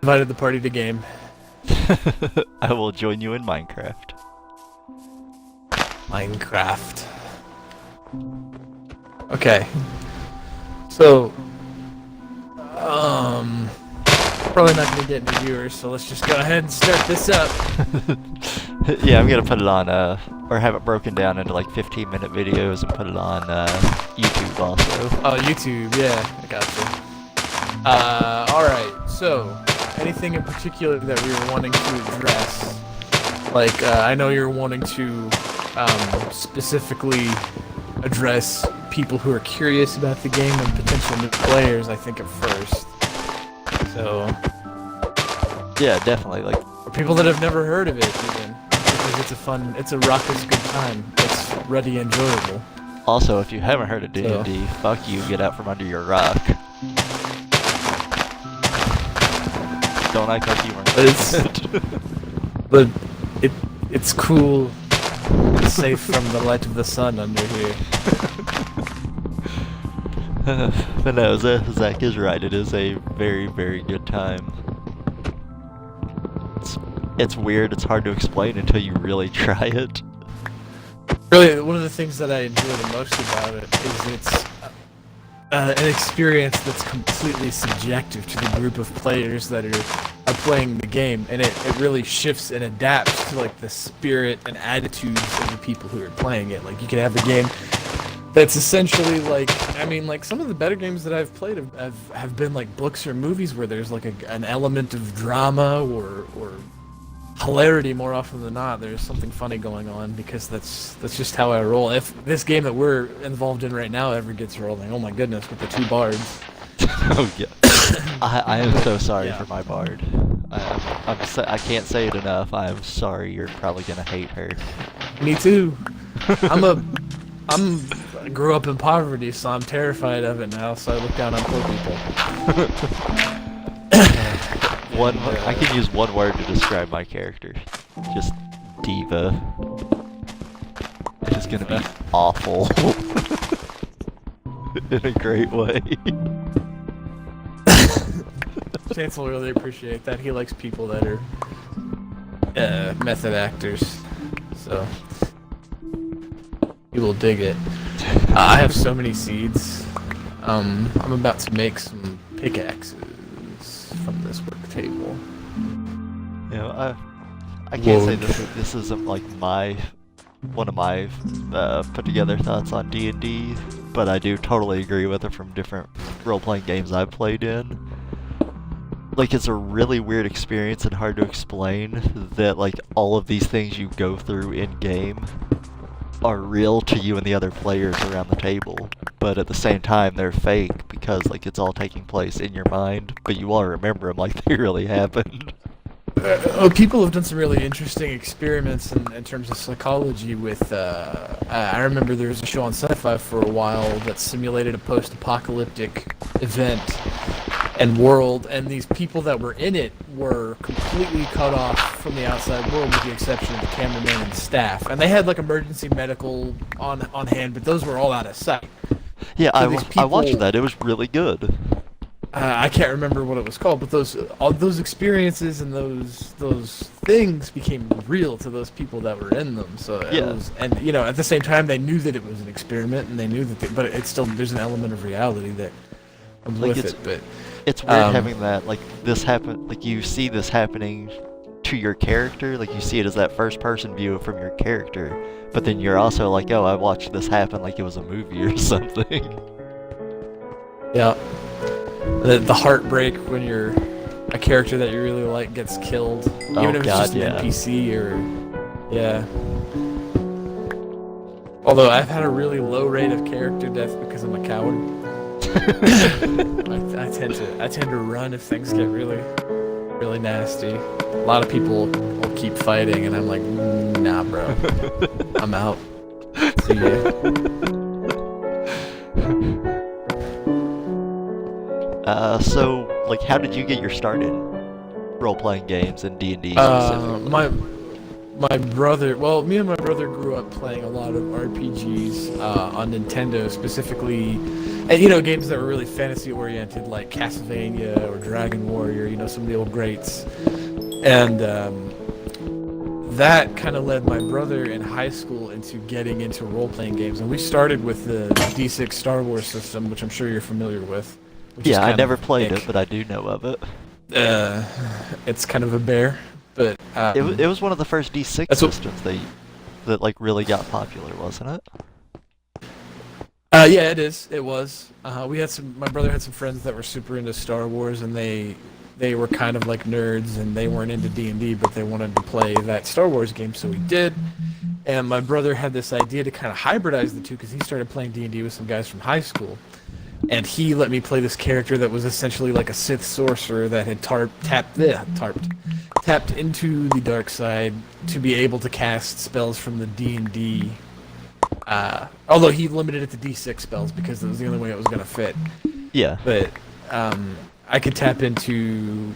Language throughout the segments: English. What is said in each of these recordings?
invited the party to game. I will join you in Minecraft. Minecraft. Okay. So, probably not gonna get any viewers, so let's just go ahead and start this up. Yeah, I'm gonna put it on, or have it broken down into like 15-minute videos and put it on, YouTube also. Oh, YouTube, yeah, I gotcha. Alright, so, anything in particular that we were wanting to address? Like, I know you're wanting to, specifically address people who are curious about the game and potential new players, I think, at first. So... Yeah, definitely, like... Or people that have never heard of it, even. Because it's a raucous good time. It's ready enjoyable. Also, if you haven't heard of D&D, fuck you, get out from under your rock. Don't act like you weren't. But it's cool. It's safe from the light of the sun under here. But no, Zach is right. It is a very, very good time. It's weird. It's hard to explain until you really try it. Really, one of the things that I enjoy the most about it is it's an experience that's completely subjective to the group of players that are playing the game, and it really shifts and adapts to like the spirit and attitudes of the people who are playing it. Like you can have a game that's essentially like, I mean, like some of the better games that I've played have been like books or movies where there's like an element of drama or hilarity more often than not. There's something funny going on because that's just how I roll. If this game that we're involved in right now ever gets rolling, oh my goodness, with the two bards. Oh yeah. I am so sorry for my bard. I can't say it enough. I am sorry. You're probably gonna hate her. Me too. I grew up in poverty, so I'm terrified of it now. So I look down on poor people. I can use one word to describe my character. Just diva. It is gonna be awful. In a great way. Chance will really appreciate that. He likes people that are method actors, so he will dig it. I have so many seeds. I'm about to make some pickaxes from this work table. You know, I can't say this isn't like one of my put together thoughts on D&D, but I do totally agree with it from different role-playing games I've played in. Like, it's a really weird experience and hard to explain that, like, all of these things you go through in-game are real to you and the other players around the table, but at the same time they're fake because, like, it's all taking place in your mind, but you all remember them like they really happened. People have done some really interesting experiments in terms of psychology with, I remember there was a show on Sci-Fi for a while that simulated a post-apocalyptic event and world, and these people that were in it were completely cut off from the outside world with the exception of the cameraman and staff. And they had like emergency medical on hand, but those were all out of sight. Yeah, So I watched that. It was really good. I can't remember what it was called, but all those experiences and those things became real to those people that were in them. So it was, and you know, at the same time, they knew that it was an experiment, and they knew that, but it's still there's an element of reality that comes with it. But it's weird having that, like, this happen, like, you see this happening to your character, like, you see it as that first-person view from your character, but then you're also like, oh, I watched this happen like it was a movie or something. Yeah. The heartbreak when a character that you really like gets killed, even if it's just an NPC or... Yeah. Although I've had a really low rate of character death because I'm a coward. I tend to run if things get really nasty. A lot of people will keep fighting, and I'm like, nah, bro, I'm out. See ya. So, like, how did you get your start in role-playing games and D&D specifically? my brother, well, me and my brother grew up playing a lot of RPGs on Nintendo, specifically, and games that were really fantasy oriented, like Castlevania or Dragon Warrior. Some of the old greats, and that kind of led my brother in high school into getting into role-playing games. And we started with the D6 Star Wars system, which I'm sure you're familiar with. Yeah, I never played it, but I do know of it. It's kind of a bear, but it was one of the first D6 systems that like really got popular, wasn't it? Yeah, it is. It was. My brother had some friends that were super into Star Wars, and they were kind of like nerds, and they weren't into D&D, but they wanted to play that Star Wars game, so we did. And my brother had this idea to kind of hybridize the two, because he started playing D&D with some guys from high school. And he let me play this character that was essentially like a Sith sorcerer that had tapped into the dark side to be able to cast spells from the D&D. Although he limited it to D6 spells because it was the only way it was going to fit. Yeah. But I could tap into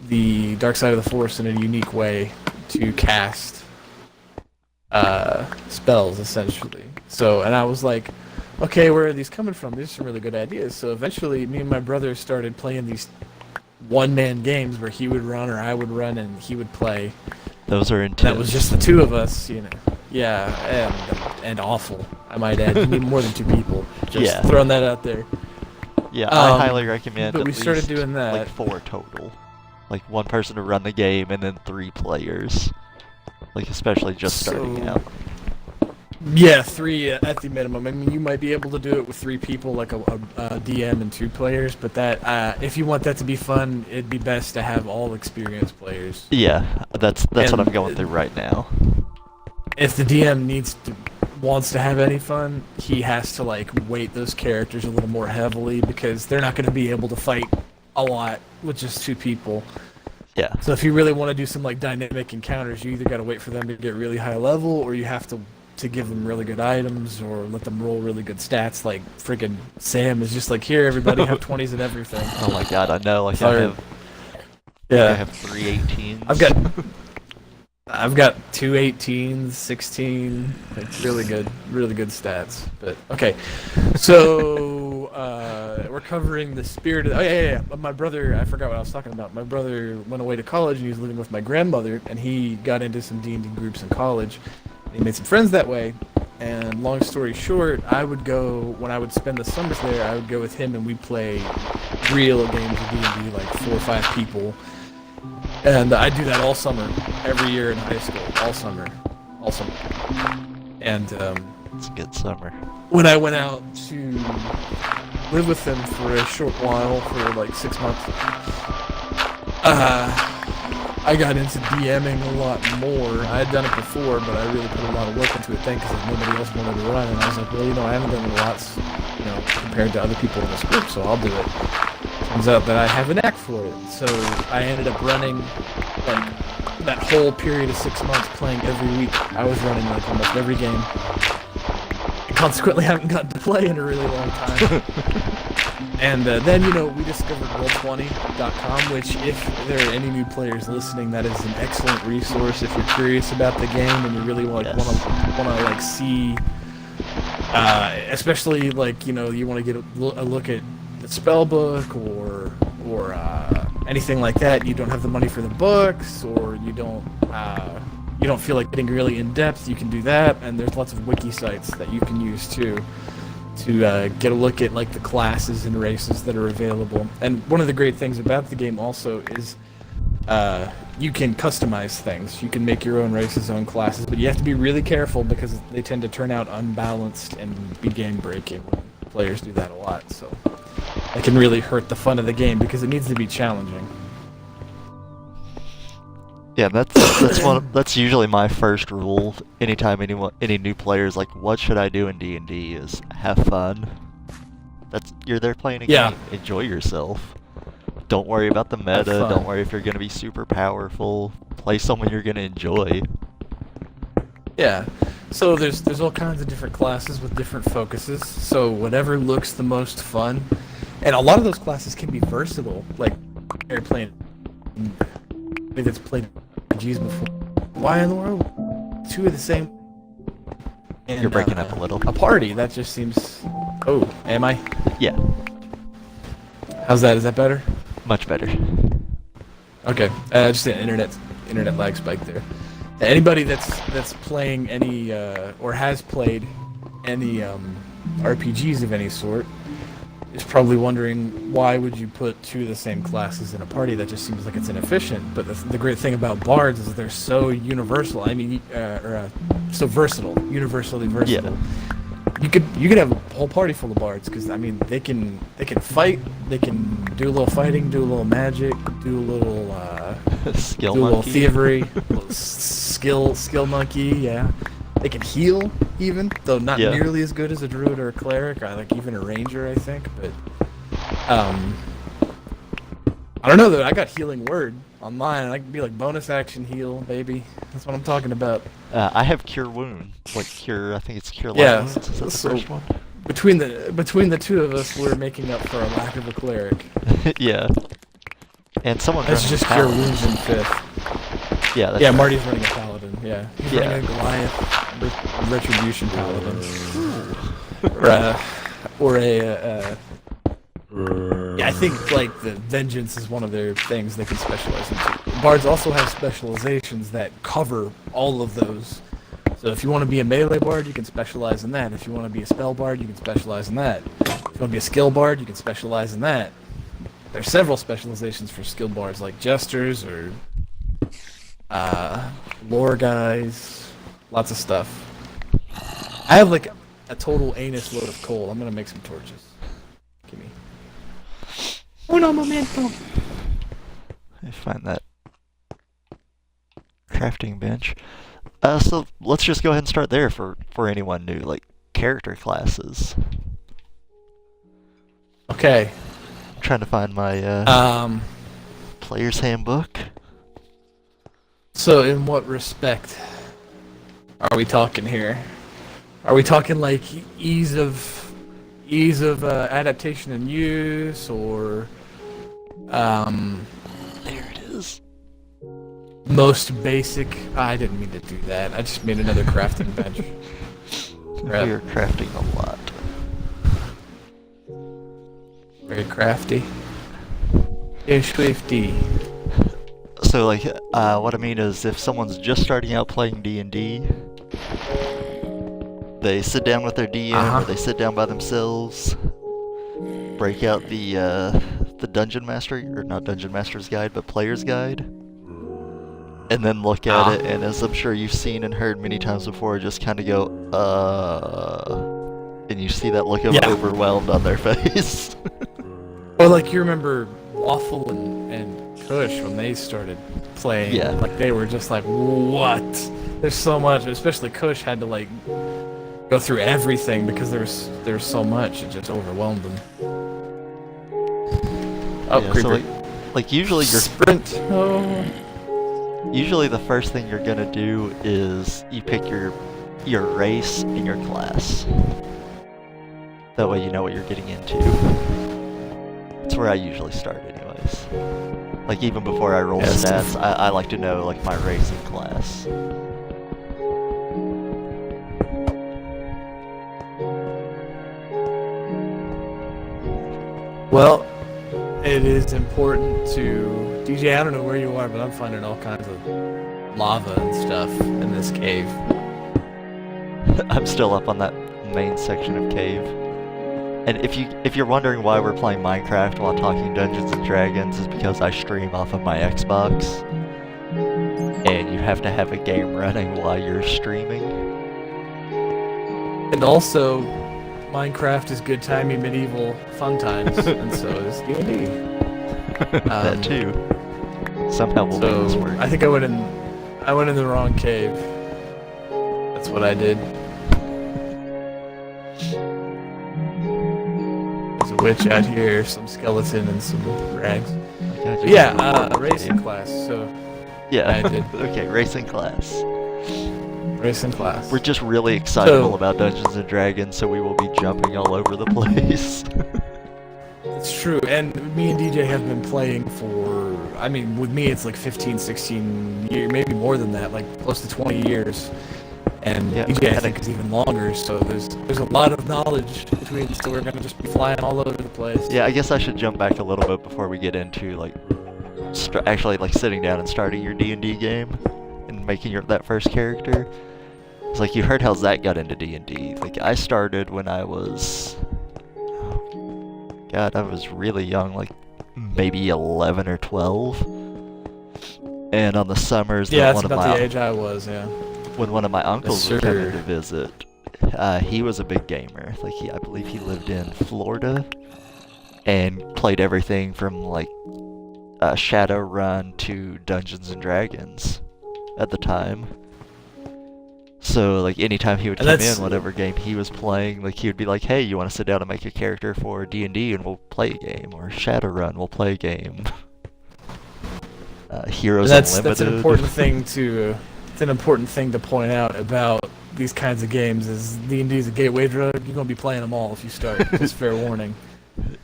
the dark side of the Force in a unique way to cast spells, essentially. And I was like, okay, where are these coming from? These are some really good ideas. So eventually, me and my brother started playing these one-man games where he would run or I would run and he would play. Those are intense. That was just the two of us, Yeah, and awful, I might add. You need more than two people. Just throwing that out there. Yeah, I highly recommend but at we least started doing that. like 4 total. Like one person to run the game and then 3 players. Like especially just starting out. Yeah, 3 at the minimum. I mean, you might be able to do it with 3 people, like a DM and 2 players, but that if you want that to be fun, it'd be best to have all experienced players. Yeah, that's what I'm going through right now. If the DM wants to have any fun, he has to like weight those characters a little more heavily because they're not going to be able to fight a lot with just 2 people. Yeah. So if you really want to do some like dynamic encounters, you either got to wait for them to get really high level, or you have to give them really good items or let them roll really good stats. Like freaking Sam is just like, here, everybody have 20s and everything. Oh my god, I know. Like I have 3 18s. I've got 2 18s, 16, like really good stats. But okay, so we're covering the spirit of. Oh yeah. My brother, I forgot what I was talking about. My brother went away to college and he was living with my grandmother, and he got into some D&D groups in college. He made some friends that way, and long story short, when I would spend the summers there, I would go with him and we'd play real games of D&D, like 4 or 5 people. And I do that all summer, every year in high school, all summer. And it's a good summer. When I went out to live with them for a short while, for like 6 months, I got into DMing a lot more. I had done it before, but I really put a lot of work into it then because nobody else wanted to run. And I was like, well, I haven't done it lots, compared to other people in this group, so I'll do it. Turns out that I have a knack for it. So I ended up running like that whole period of 6 months, playing every week. I was running like almost every game. Consequently, I haven't gotten to play in a really long time. And then, we discovered Roll20.com, which, if there are any new players listening, that is an excellent resource if you're curious about the game and you really want to see, especially you want to get a look at the spell book or anything like that. You don't have the money for the books, or you don't feel like getting really in depth. You can do that, and there's lots of wiki sites that you can use too, to get a look at like the classes and races that are available. And one of the great things about the game also is you can customize things. You can make your own races, own classes, but you have to be really careful because they tend to turn out unbalanced and be game breaking when players do that a lot. So it can really hurt the fun of the game because it needs to be challenging. Yeah, that's usually my first rule. Anytime any new players like, what should I do in D&D, is have fun. You're there playing a game. Enjoy yourself. Don't worry about the meta. Don't worry if you're gonna be super powerful. Play someone you're gonna enjoy. Yeah. So there's all kinds of different classes with different focuses. So whatever looks the most fun, and a lot of those classes can be versatile. Like you're playing that's played RPGs before. why in the world two of the same? And, You're breaking up a little. A party that just seems. Oh, am I? Yeah, How's that? Is that better? much better. Okay, just an internet lag spike there. Anybody that's playing any or has played any RPGs of any sort is probably wondering why would you put two of the same classes in a party? That just seems like it's inefficient. But the great thing about bards is they're so universal. I mean, so versatile, universally versatile. Yeah. You could have a whole party full of bards because I mean they can fight, they can do a little fighting, do a little magic, do a little Skill do a little monkey. thievery, a little skill monkey. Yeah, they can heal even, though not Yeah. nearly as good as a druid or a cleric, or like even a ranger, I think. But I don't know though. I got healing word online, and I can be like bonus action heal, baby. That's what I'm talking about. I have cure wound, like cure. I think it's cure light Yeah, wounds. Is that the so- first one? Between the two of us, we're making up for a lack of a cleric. Yeah. And someone. That's running just cure paladin. wounds in fifth. Yeah. That's Yeah, right. Marty's running a paladin. Yeah, he's Yeah. running a Goliath retribution paladin, Right. or a. Yeah, I think like the vengeance is one of their things they can specialize in. Bards also have specializations that cover all of those. So if you want to be a melee bard, you can specialize in that. If you want to be a spell bard, you can specialize in that. If you want to be a skill bard, you can specialize in that. There's several specializations for skill bards, like jesters or lore guys, lots of stuff. I have like a total anus load of coal. I'm gonna make some torches. Give me. Uno momento. I find that crafting bench. So let's just go ahead and start there for anyone new, like character classes. Okay. I'm trying to find my player's handbook. So in what respect are we talking here? Are we talking like ease of adaptation and use, or There it is. most basic? I didn't mean to do that. I just made another crafting bench. Crap. We're crafting a lot. Very crafty. Yeah, swifty. So like, what I mean is, if someone's just starting out playing D&D, they sit down with their DM or they sit down by themselves, break out the Dungeon Master, or not Dungeon Master's Guide, but Player's Guide, and then look at it, and as I'm sure you've seen and heard many times before, just kind of go, and you see that look of overwhelmed on their face. Or like you remember Waffle and Kush when they started playing. Yeah. Like they were just like, what? There's so much. Especially Kush had to like go through everything because there's so much. It just overwhelmed them. Oh, Yeah, creeper. so like usually you're Sprint. Oh. Usually the first thing you're gonna do is you pick your race and your class. That way you know what you're getting into. That's where I usually start anyways. Like even before I roll stats, I like to know like my race and class. Well, it is important to DJ. I don't know where you are, but I'm finding all kinds of lava and stuff in this cave. I'm still up on that main section of cave. And if you're wondering why we're playing Minecraft while talking Dungeons and Dragons, is because I stream off of my Xbox. And you have to have a game running while you're streaming. And also, Minecraft is good timey medieval fun times, and so is D&D. That too. Somehow we'll make this So work. I think I went in the wrong cave. That's what I did. There's a witch out here, some skeleton, and some rags. Okay, But yeah, racing class. So Yeah. I did. Okay, racing class. racing class. We're just really excitable So- about Dungeons and Dragons, so we will be jumping all over the place. It's true, and me and DJ have been playing for I mean, with me, it's like 15, 16 years, maybe more than that, like close to 20 years. And Yeah, EJ, I think, is even longer, so there's a lot of knowledge between, so we're gonna just be flying all over the place. Yeah, I guess I should jump back a little bit before we get into like actually like sitting down and starting your D&D game and making that first character. It's like you heard how Zach got into D&D. Like I started when I was, God, I was really young, like maybe 11 or 12. And on the summers, Yeah, that that's about the age I was. Yeah. when one of my uncles Yes, would come sir. in to visit, he was a big gamer. Like I believe he lived in Florida and played everything from like Shadowrun to Dungeons and Dragons at the time. So like anytime he would come in, whatever game he was playing, like he would be like, "Hey, you want to sit down and make a character for D&D and we'll play a game, or Shadowrun, we'll play a game." Heroes Unlimited. That's an important thing to. It's an important thing to point out about these kinds of games is D&D is a gateway drug. You're gonna be playing them all if you start. Just fair warning.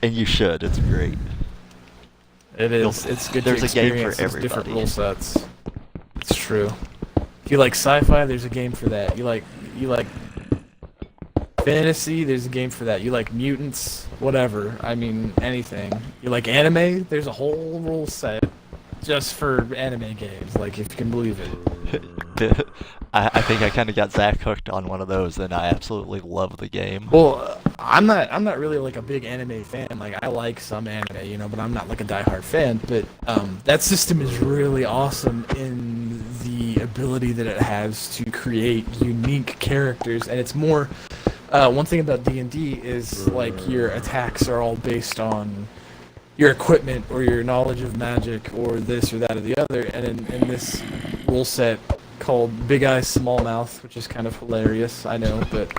And you should. It's great. It is. It's good There's to a game experience for these different everybody. rule sets. It's true. If you like sci-fi, there's a game for that. You like fantasy, there's a game for that. You like mutants, whatever. I mean, anything. You like anime, there's a whole rule set just for anime games. Like, if you can believe it. I think I kind of got Zach hooked on one of those, and I absolutely love the game. Well, I'm not really like a big anime fan. Like, I like some anime, you know, but I'm not like a diehard fan. But that system is really awesome in the ability that it has to create unique characters, and it's more. One thing about D&D is like your attacks are all based on your equipment or your knowledge of magic or this or that or the other, and in this rule set called Big Eyes Small Mouth, which is kind of hilarious, I know, but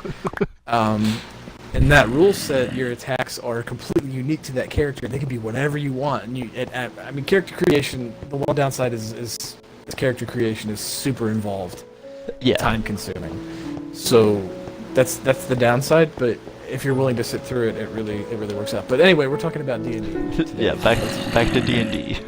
in that rule set, your attacks are completely unique to that character. They can be whatever you want, and I mean, character creation. The one downside is character creation is super involved, time consuming. So that's the downside, but if you're willing to sit through it, it really works out. But anyway, we're talking about D&D. Yeah, back to D&D.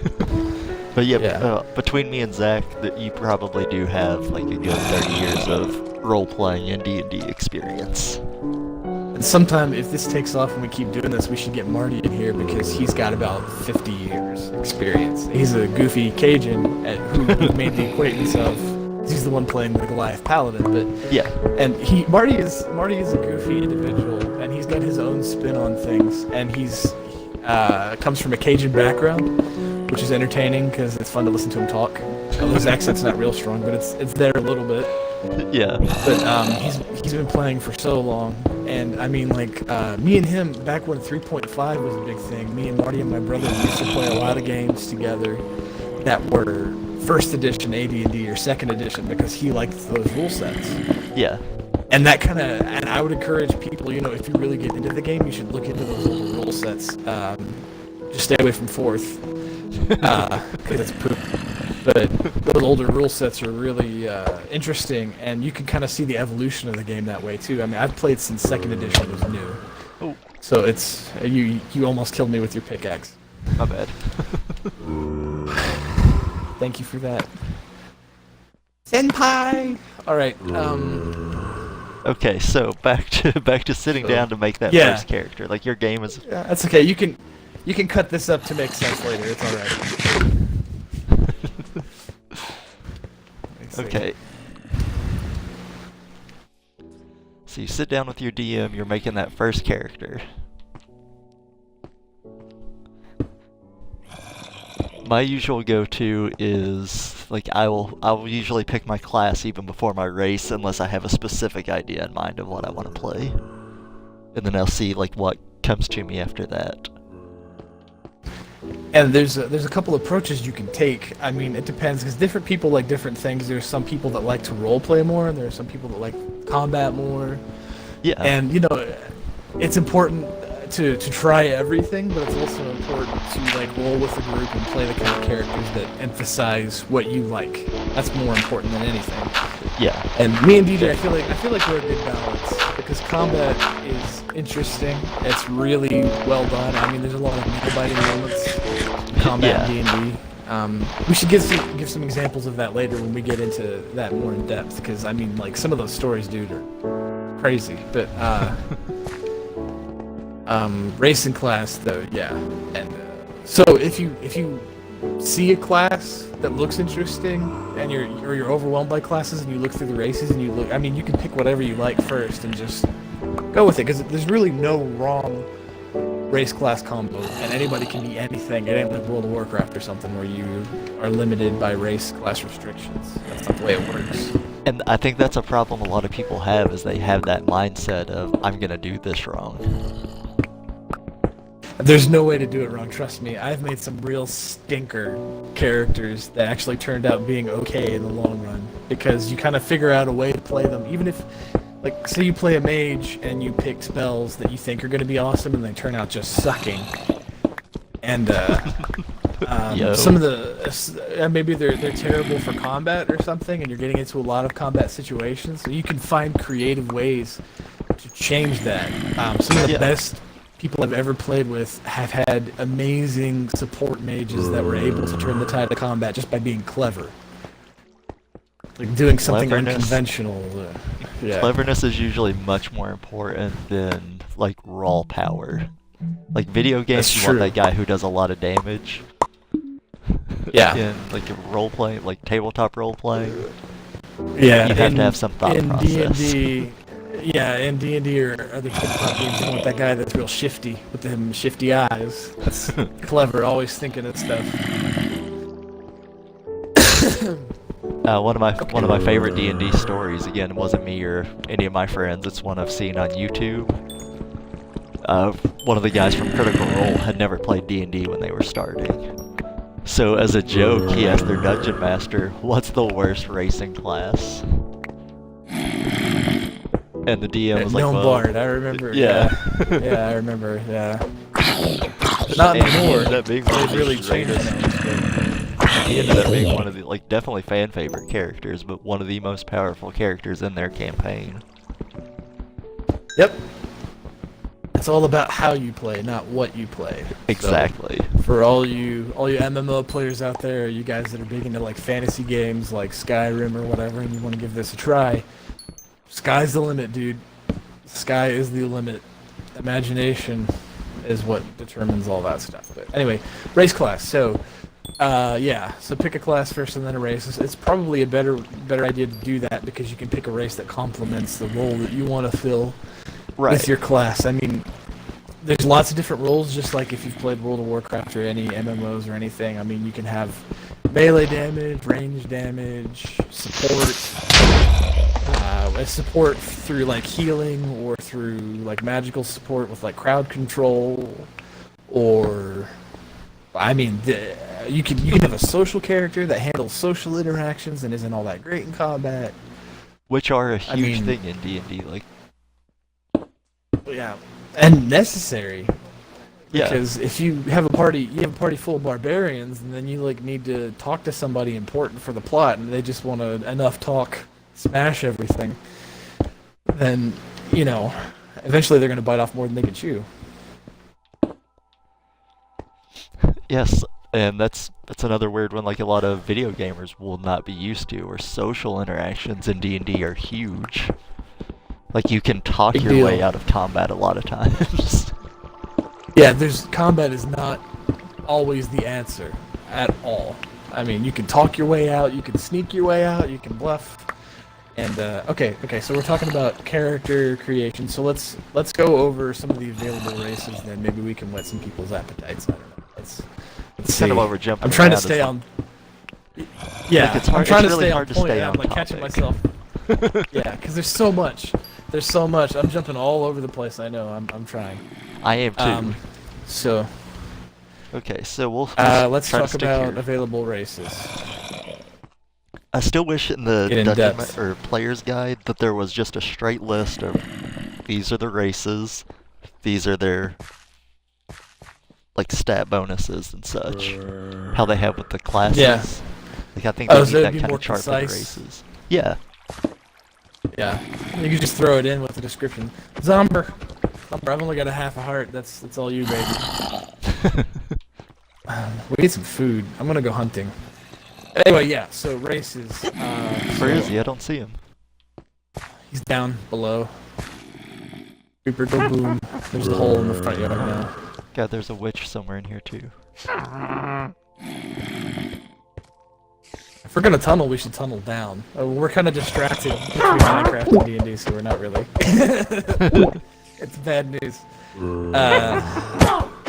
But yeah, between me and Zach, you probably do have like a good 30 years of role-playing and D&D experience. And sometime, if this takes off and we keep doing this, we should get Marty in here because he's got about 50 years experience. He's a goofy Cajun who made the acquaintance of. He's the one playing the Goliath Paladin, but yeah, and Marty is a goofy individual, and he's got his own spin on things, and he's comes from a Cajun background, which is entertaining because it's fun to listen to him talk. His accent's not real strong, but it's there a little bit. Yeah. But he's been playing for so long, and I mean, like me and him back when 3.5 was a big thing. Me and Marty and my brother used to play a lot of games together that were first edition AD&D or second edition because he liked those rule sets. Yeah. And and I would encourage people, you know, if you really get into the game, you should look into those little rule sets. Just stay away from fourth, because it's poop. But those older rule sets are really interesting, and you can kind of see the evolution of the game that way too. I mean, I've played since second edition was new. Oh. So it's you almost killed me with your pickaxe. My bad. Thank you for that. Senpai! Alright, Okay, so back to sitting down to make that first character. Like your game is. Yeah, that's okay. You can cut this up to make sense later. It's alright. Okay. So you sit down with your DM. You're making that first character. My usual go-to is like I will usually pick my class even before my race unless I have a specific idea in mind of what I want to play, and then I'll see like what comes to me after that. And there's a couple approaches you can take. I mean, it depends because different people like different things. There's some people that like to role play more, and there are some people that like combat more. Yeah. And you know, it's important to try everything, but it's also important to like roll with the group and play the kind of characters that emphasize what you like. That's more important than anything. Yeah. And me and DJ, I feel like we're a good balance because combat is interesting. It's really well done. I mean, there's a lot of nail-biting moments in combat in D&D. We should give some examples of that later when we get into that more in depth, because I mean, like, some of those stories, dude, are crazy. But race and class, though, yeah. And so if you see a class that looks interesting, and you're overwhelmed by classes, and you look through the races, and I mean, you can pick whatever you like first and just go with it, because there's really no wrong race class combo, and anybody can be anything. It ain't like World of Warcraft or something where you are limited by race class restrictions. That's not the way it works. And I think that's a problem a lot of people have, is they have that mindset of, I'm gonna do this wrong. There's no way to do it wrong, trust me. I've made some real stinker characters that actually turned out being okay in the long run, because you kind of figure out a way to play them, even if, like, say you play a mage and you pick spells that you think are going to be awesome and they turn out just sucking. And some of the maybe they're terrible for combat or something, and you're getting into a lot of combat situations. So you can find creative ways to change that. Some of the best people I've ever played with have had amazing support mages that were able to turn the tide of combat just by being clever. Like doing something unconventional. Yeah. Cleverness is usually much more important than, like, raw power. Like, video games, you want that guy who does a lot of damage. Yeah. In, like, role-playing, like, tabletop role-playing. Yeah. You have to have some thought process. D&D, yeah, in D&D or other tabletop games, you want that guy that's real shifty, with them shifty eyes. That's clever, always thinking of stuff. One of my favorite D&D stories, again, it wasn't me or any of my friends, it's one I've seen on YouTube. One of the guys from Critical Role had never played D&D when they were starting. So as a joke, he asked their dungeon master, what's the worst racing class? And the DM was like, Gnome well, Bard, I remember. Yeah. Yeah, I remember, yeah. Not anymore. That being one of They've really changed names. He ended up being one of the, like, definitely fan favorite characters, but one of the most powerful characters in their campaign. Yep. It's all about how you play, not what you play. Exactly. So, for all you MMO players out there, you guys that are big into, like, fantasy games like Skyrim or whatever, and you want to give this a try, sky's the limit, dude. Sky is the limit. Imagination is what determines all that stuff. But anyway, race class. So, so pick a class first and then a race. It's probably a better idea to do that, because you can pick a race that complements the role that you want to fill with your class. I mean, there's lots of different roles, just like if you've played World of Warcraft or any MMOs or anything. I mean, you can have melee damage, range damage, support through, like, healing, or through, like, magical support with, like, crowd control, or I mean, you can have a social character that handles social interactions and isn't all that great in combat, which are a huge thing in D&D. Like, yeah, and necessary. Yeah. Because if you have a party full of barbarians, and then you, like, need to talk to somebody important for the plot, and they just want to enough talk, smash everything, then, you know, eventually they're going to bite off more than they can chew. Yes, and that's another weird one, like, a lot of video gamers will not be used to, or social interactions in D&D are huge. Like, you can talk your way out of combat a lot of times. Yeah, combat is not always the answer at all. I mean, you can talk your way out, you can sneak your way out, you can bluff. And okay, so we're talking about character creation. So let's go over some of the available races, then maybe we can whet some people's appetites. I don't know. Let's kind of over jumping. I'm trying to stay on. Yeah, like, it's hard, I'm trying it's to really stay hard on to point. stay I'm on like topic. catching myself. Yeah, because there's so much. There's so much. I'm jumping all over the place. I know. I'm trying. I am too. So. Okay, so we'll. Let's talk about available races. I still wish in the dungeon or player's guide that there was just a straight list of these are the races, these are their, like, stat bonuses and such. How they have with the classes. Yeah. Like, I think they need so that be kind more of chart for the concise. races. Yeah. Yeah. You can just throw it in with the description. Zomber, I've only got a half a heart. That's all you, baby. We need some food. I'm gonna go hunting. Anyway, yeah. So races. Where is he? I don't see him. He's down below. Creeper, go boom. There's the hole in the front yard now. God, there's a witch somewhere in here too. If we're gonna tunnel, we should tunnel down. We're kind of distracted between Minecraft and D&D, so we're not really. It's bad news.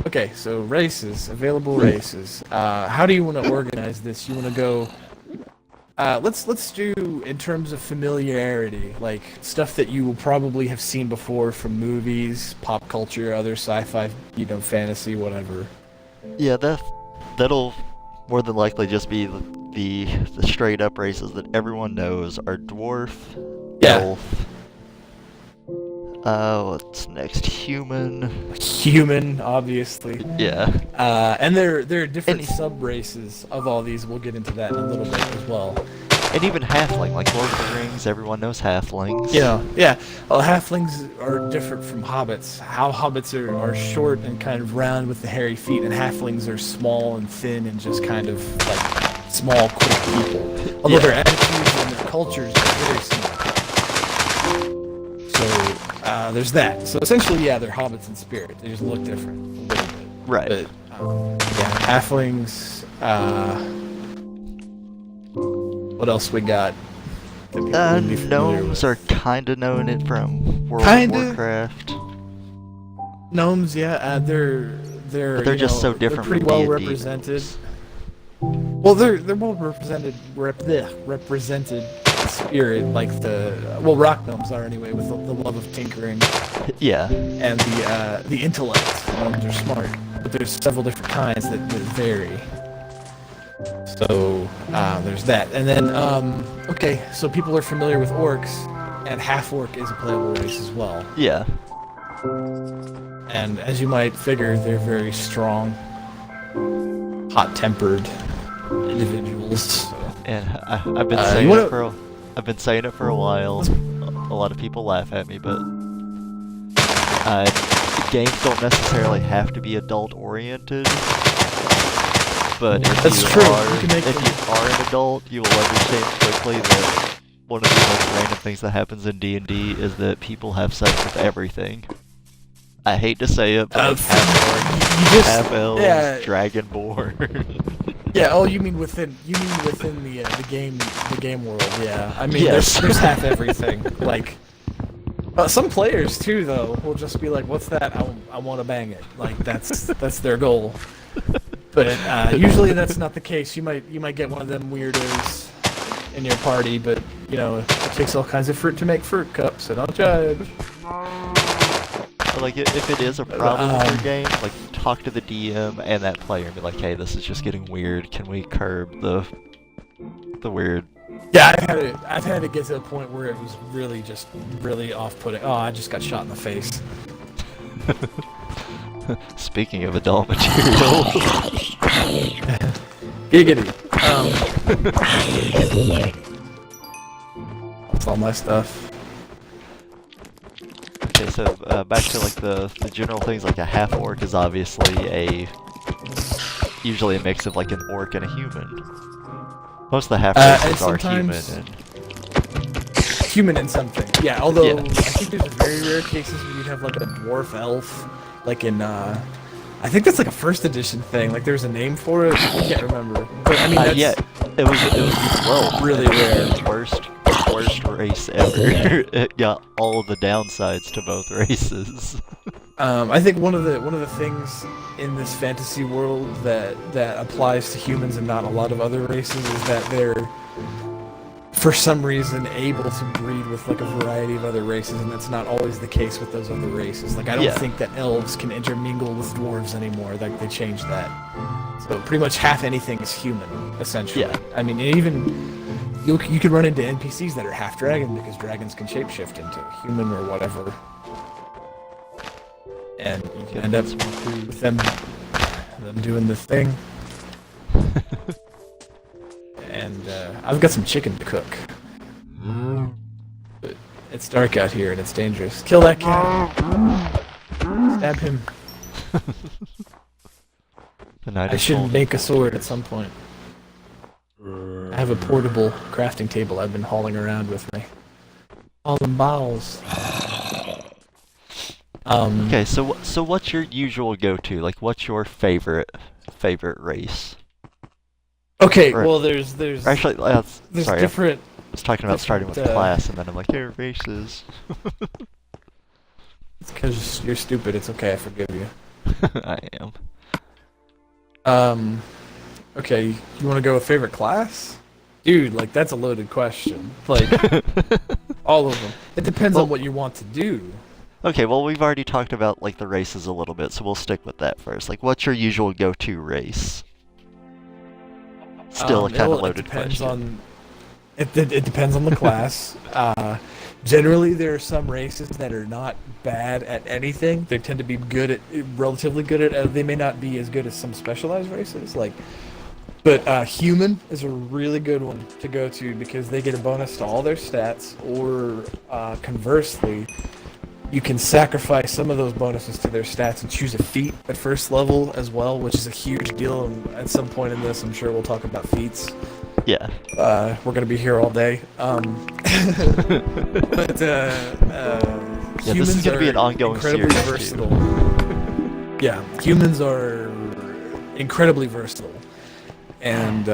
Okay, so races, available races. How do you want to organize this? You want to go? Let's do in terms of familiarity, like stuff that you will probably have seen before from movies, pop culture, other sci-fi, fantasy, whatever. Yeah, that'll more than likely just be the straight up races that everyone knows are dwarf, elf. What's next? Human, obviously. Yeah. And there are different sub-races of all these. We'll get into that in a little bit as well. And even halfling, like Lord of the Rings, everyone knows halflings. Yeah. Well, halflings are different from hobbits. How hobbits are short and kind of round with the hairy feet, and halflings are small and thin and just kind of like small, quick people. Although their attitudes and their cultures are very similar. So there's that. So essentially, they're hobbits in spirit. They just look different a little bit. Right. But, halflings. What else we got? Gnomes are kind of known it from World of Warcraft. Gnomes, they're just so different. They're pretty well represented. Well, they're well represented. Represented in spirit, like rock gnomes are anyway, with the love of tinkering. Yeah. And the intellect. Gnomes are smart, but there's several different kinds that vary. So there's that, and then so people are familiar with orcs, and half-orc is a playable race as well. Yeah. And as you might figure, they're very strong, hot-tempered individuals. So. And I've been saying it for a while. A lot of people laugh at me, but games don't necessarily have to be adult-oriented. But if you are an adult, you will understand quickly that one of the most random things that happens in D&D is that people have sex with everything. I hate to say it, but half-elves, dragonborn. Yeah. Oh, you mean within the game world? Yeah. I mean, there's half everything. Like, some players too, though, will just be like, "What's that? I want to bang it." Like that's their goal. But usually that's not the case. You might get one of them weirdos in your party, but it takes all kinds of fruit to make fruit cups, so don't judge. Like if it is a problem with your game, like talk to the DM and that player and be like, "Hey, this is just getting weird. Can we curb the weird?" Yeah, I've had to get to a point where it was really off-putting. Oh, I just got shot in the face. Speaking of adult material. Giggity. That's all my stuff. Okay, so back to like the general things, like a half-orc is obviously usually a mix of like an orc and a human. Most of the half-orcs are human and... Human and something. Yeah, although I think there's very rare cases where you'd have like a dwarf elf. Like in, I think that's like a first edition thing. Like there's a name for it. I can't remember. But I mean, that's it was really rare. Worst race ever. It got all of the downsides to both races. I think one of the things in this fantasy world that applies to humans and not a lot of other races is that they're, for some reason, able to breed with like a variety of other races, and that's not always the case with those other races. Like I don't think that elves can intermingle with dwarves anymore. Like they changed that. So pretty much half anything is human, essentially. Yeah. I mean, even you could run into NPCs that are half dragon because dragons can shapeshift into human or whatever, and you can end up with them doing this thing. And I've got some chicken to cook. But it's dark out here and it's dangerous. Kill that cat. Stab him. And knight I is should full. make a sword at some point. I have a portable crafting table I've been hauling around with me. All the balls. Okay, so what's your usual go-to? Like, what's your favorite race? Okay, Or, well, there's actually, sorry, different. I was talking about starting with class, and then I'm like, here, races. It's because you're stupid. It's okay. I forgive you. I am. Okay, you want to go with favorite class? Dude, like, that's a loaded question. Like, all of them. It depends on what you want to do. Okay, well, we've already talked about, like, the races a little bit, so we'll stick with that first. Like, what's your usual go-to race? Still a kind of loaded question. It depends on the class. Generally, there are some races that are not bad at anything. They tend to be relatively good at. They may not be as good as some specialized races, but human is a really good one to go to because they get a bonus to all their stats, or conversely, you can sacrifice some of those bonuses to their stats and choose a feat at first level as well, which is a huge deal. And at some point in this, I'm sure we'll talk about feats. Yeah. We're gonna be here all day. But yeah, humans this is gonna be an ongoing incredibly series, versatile. Yeah, humans are incredibly versatile, and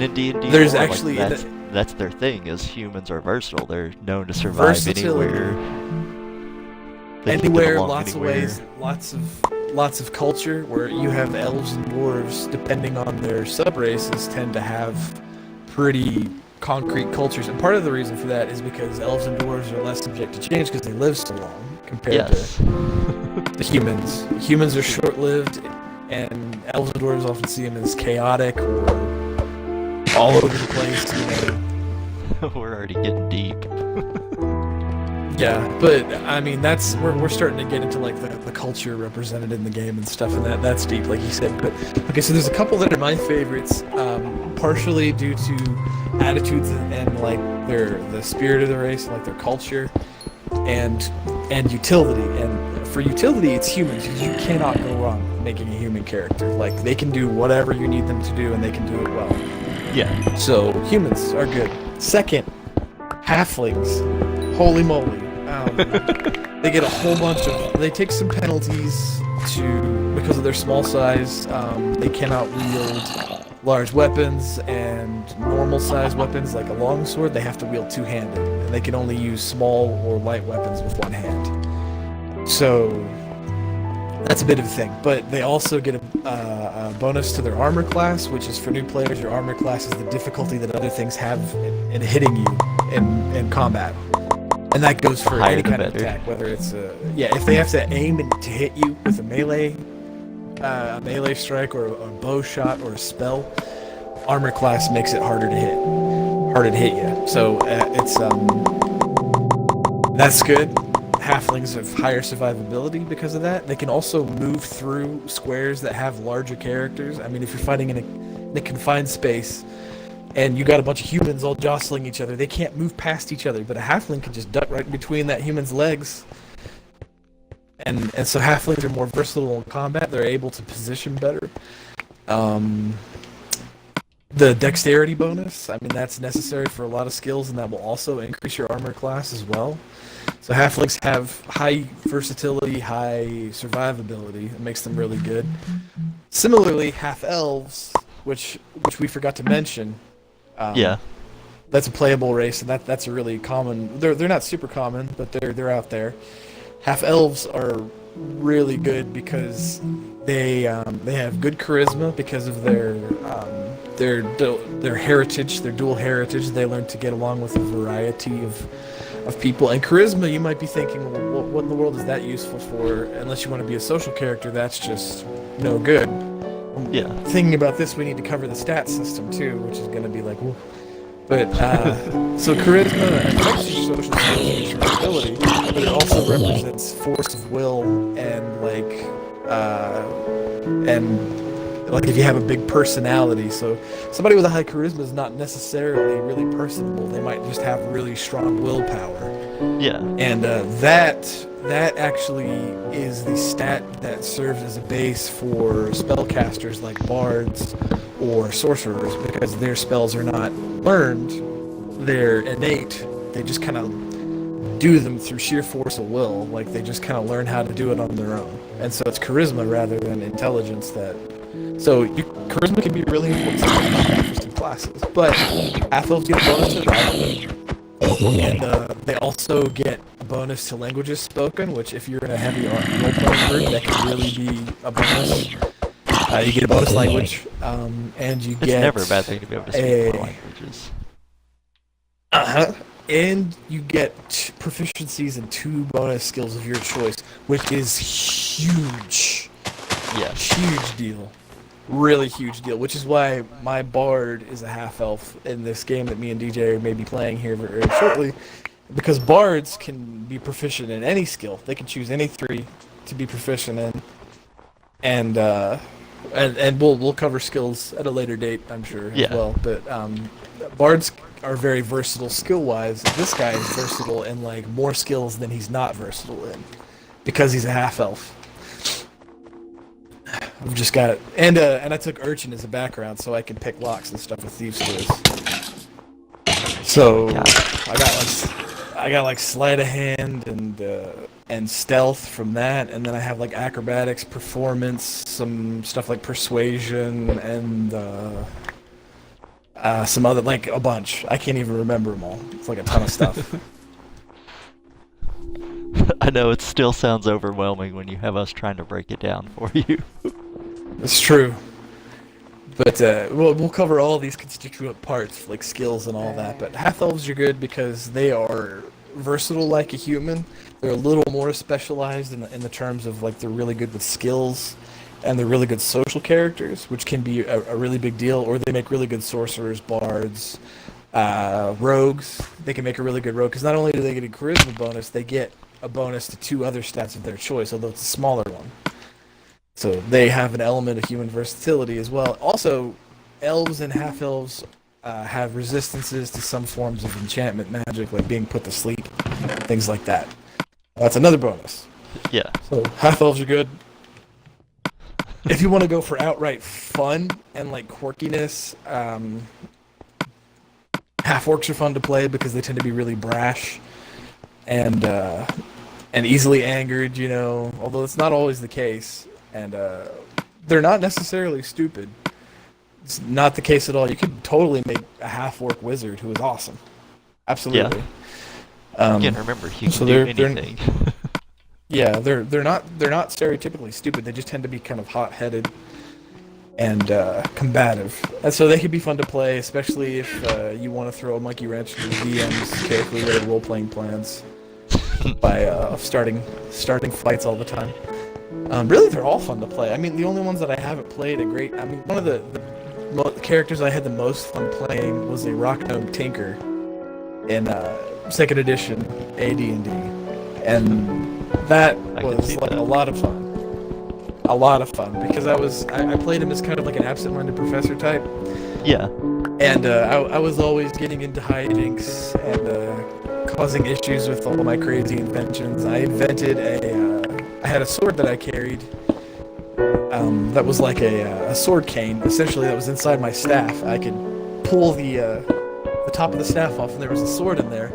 in D&D, there's lore, actually like, that's their thing. Is humans are versatile. They're known to survive anywhere. Anywhere, lots of ways, lots of culture. Where you have elves and dwarves, depending on their sub-races, tend to have pretty concrete cultures. And part of the reason for that is because elves and dwarves are less subject to change because they live so long compared to the humans. Humans are short-lived, and elves and dwarves often see them as chaotic or all over the place. You know. We're already getting deep. Yeah, but I mean we're starting to get into like the culture represented in the game and stuff, and that's deep, like you said. But okay, so there's a couple that are my favorites, partially due to attitudes and like the spirit of the race, and like their culture, and utility. And for utility, it's humans. You cannot go wrong making a human character. Like they can do whatever you need them to do, and they can do it well. Yeah. So humans are good. Second, halflings. Holy moly. They get a whole bunch of. They take some penalties because of their small size. They cannot wield large weapons, and normal size weapons like a longsword they have to wield two-handed, and they can only use small or light weapons with one hand. So that's a bit of a thing. But they also get a bonus to their armor class, which is for new players. Your armor class is the difficulty that other things have in hitting you in combat. And that goes for any kind of attack, whether it's if they have to aim to hit you with a melee strike or a bow shot or a spell, armor class makes it harder to hit you. So that's good. Halflings have higher survivability because of that. They can also move through squares that have larger characters. I mean, if you're fighting in a confined space, and you got a bunch of humans all jostling each other, they can't move past each other, but a halfling can just duck right between that human's legs. And so halflings are more versatile in combat. They're able to position better. The dexterity bonus, I mean, that's necessary for a lot of skills, and that will also increase your armor class as well. So halflings have high versatility, high survivability. It makes them really good. Similarly, half-elves, which we forgot to mention, that's a playable race, and that's a really common. They're not super common, but they're out there. Half elves are really good because they have good charisma because of their heritage, their dual heritage. They learn to get along with a variety of people. And charisma, you might be thinking, well, what in the world is that useful for? Unless you want to be a social character, that's just no good. Yeah. Thinking about this, we need to cover the stat system too, which is going to be like, whoa. But so charisma affects your social skills and your ability, but it also represents force of will and if you have a big personality. So somebody with a high charisma is not necessarily really personable. They might just have really strong willpower. Yeah. And that that actually is the stat that serves as a base for spellcasters like bards or sorcerers, because their spells are not learned, they're innate. They just kind of do them through sheer force of will. Like they just kind of learn how to do it on their own. And so it's charisma rather than intelligence that. So charisma can be really important for some classes, but half elves get a bonus to that, and they also get a bonus to languages spoken, which if you're in a heavy role-playing group, that can really be a bonus. You get a bonus language, and you It's get never a bad thing to be able to speak more languages. Uh-huh. And you get proficiencies in 2 bonus skills of your choice, which is huge. Yes. Huge deal. Really huge deal, which is why my bard is a half-elf in this game that me and DJ may be playing here very shortly, because bards can be proficient in any skill. They can choose any 3 to be proficient in, and we'll cover skills at a later date, I'm sure, as well. But bards are very versatile skill-wise. This guy is versatile in like more skills than he's not versatile in, because he's a half-elf. I've just got and I took urchin as a background so I can pick locks and stuff with thieves' tools. So I got like sleight of hand and stealth from that, and then I have like acrobatics, performance, some stuff like persuasion, and some other, like a bunch. I can't even remember them all. It's like a ton of stuff. I know it still sounds overwhelming when you have us trying to break it down for you. It's true. But we'll cover all these constituent parts, like skills and all that. But half-elves are good because they are versatile like a human. They're a little more specialized in the terms of like they're really good with skills, and they're really good social characters, which can be a really big deal. Or they make really good sorcerers, bards, rogues. They can make a really good rogue because not only do they get a charisma bonus, they get a bonus to 2 other stats of their choice, although it's a smaller one. So they have an element of human versatility as well. Also, elves and half-elves have resistances to some forms of enchantment magic, like being put to sleep, things like that. That's another bonus. Yeah. So half-elves are good. If you want to go for outright fun and like quirkiness, half-orcs are fun to play because they tend to be really brash and easily angered, you know, although it's not always the case. And they're not necessarily stupid. It's not the case at all. You could totally make a half-orc wizard who is awesome. Absolutely. Yeah. Again, remember, he can do anything. Yeah, they're not stereotypically stupid. They just tend to be kind of hot-headed and combative. And so they can be fun to play, especially if you want to throw a monkey wrench into the DM's carefully laid role-playing plans by starting fights all the time. Really, they're all fun to play. I mean, the only ones that I haven't played one of the characters I had the most fun playing was a rock gnome tinker in 2nd edition AD&D, and that was like a lot of fun. A lot of fun because I played him as kind of like an absent-minded professor type. Yeah. And I was always getting into hijinks and causing issues with all my crazy inventions. I invented I had a sword that I carried that was like a sword cane, essentially, that was inside my staff. I could pull the top of the staff off and there was a sword in there.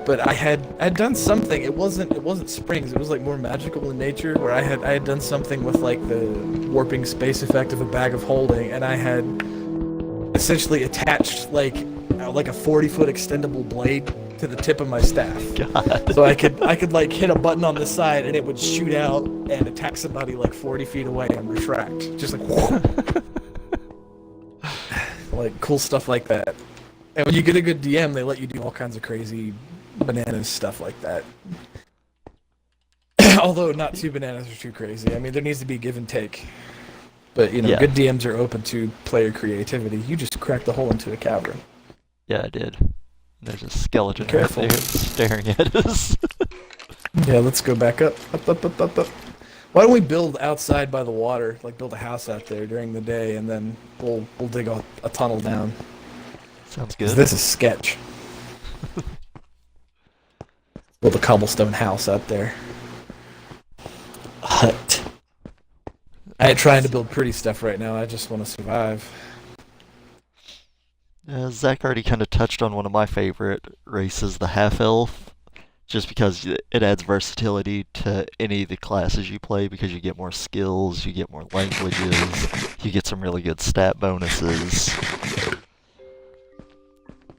But I'd done something. It wasn't springs. It was like more magical in nature. Where I had done something with like the warping space effect of a bag of holding, and I had essentially attached like a 40-foot extendable blade to the tip of my staff. God. So I could like hit a button on the side, and it would shoot out and attack somebody like 40 feet away and retract, just like whoa. Like cool stuff like that. And when you get a good DM, they let you do all kinds of crazy bananas stuff like that. Although not too bananas or too crazy. I mean, there needs to be give and take. But, you know, good DMs are open to player creativity. You just cracked the hole into a cavern. Yeah, I did. There's a skeleton right there staring at us. Yeah, let's go back up. Up. Why don't we build outside by the water, like build a house out there during the day, and then we'll dig a tunnel down. Sounds good. This is sketch. Build a cobblestone house out there. I ain't trying to build pretty stuff right now. I just want to survive. Zach already kind of touched on one of my favorite races, the half-elf, just because it adds versatility to any of the classes you play because you get more skills, you get more languages, you get some really good stat bonuses.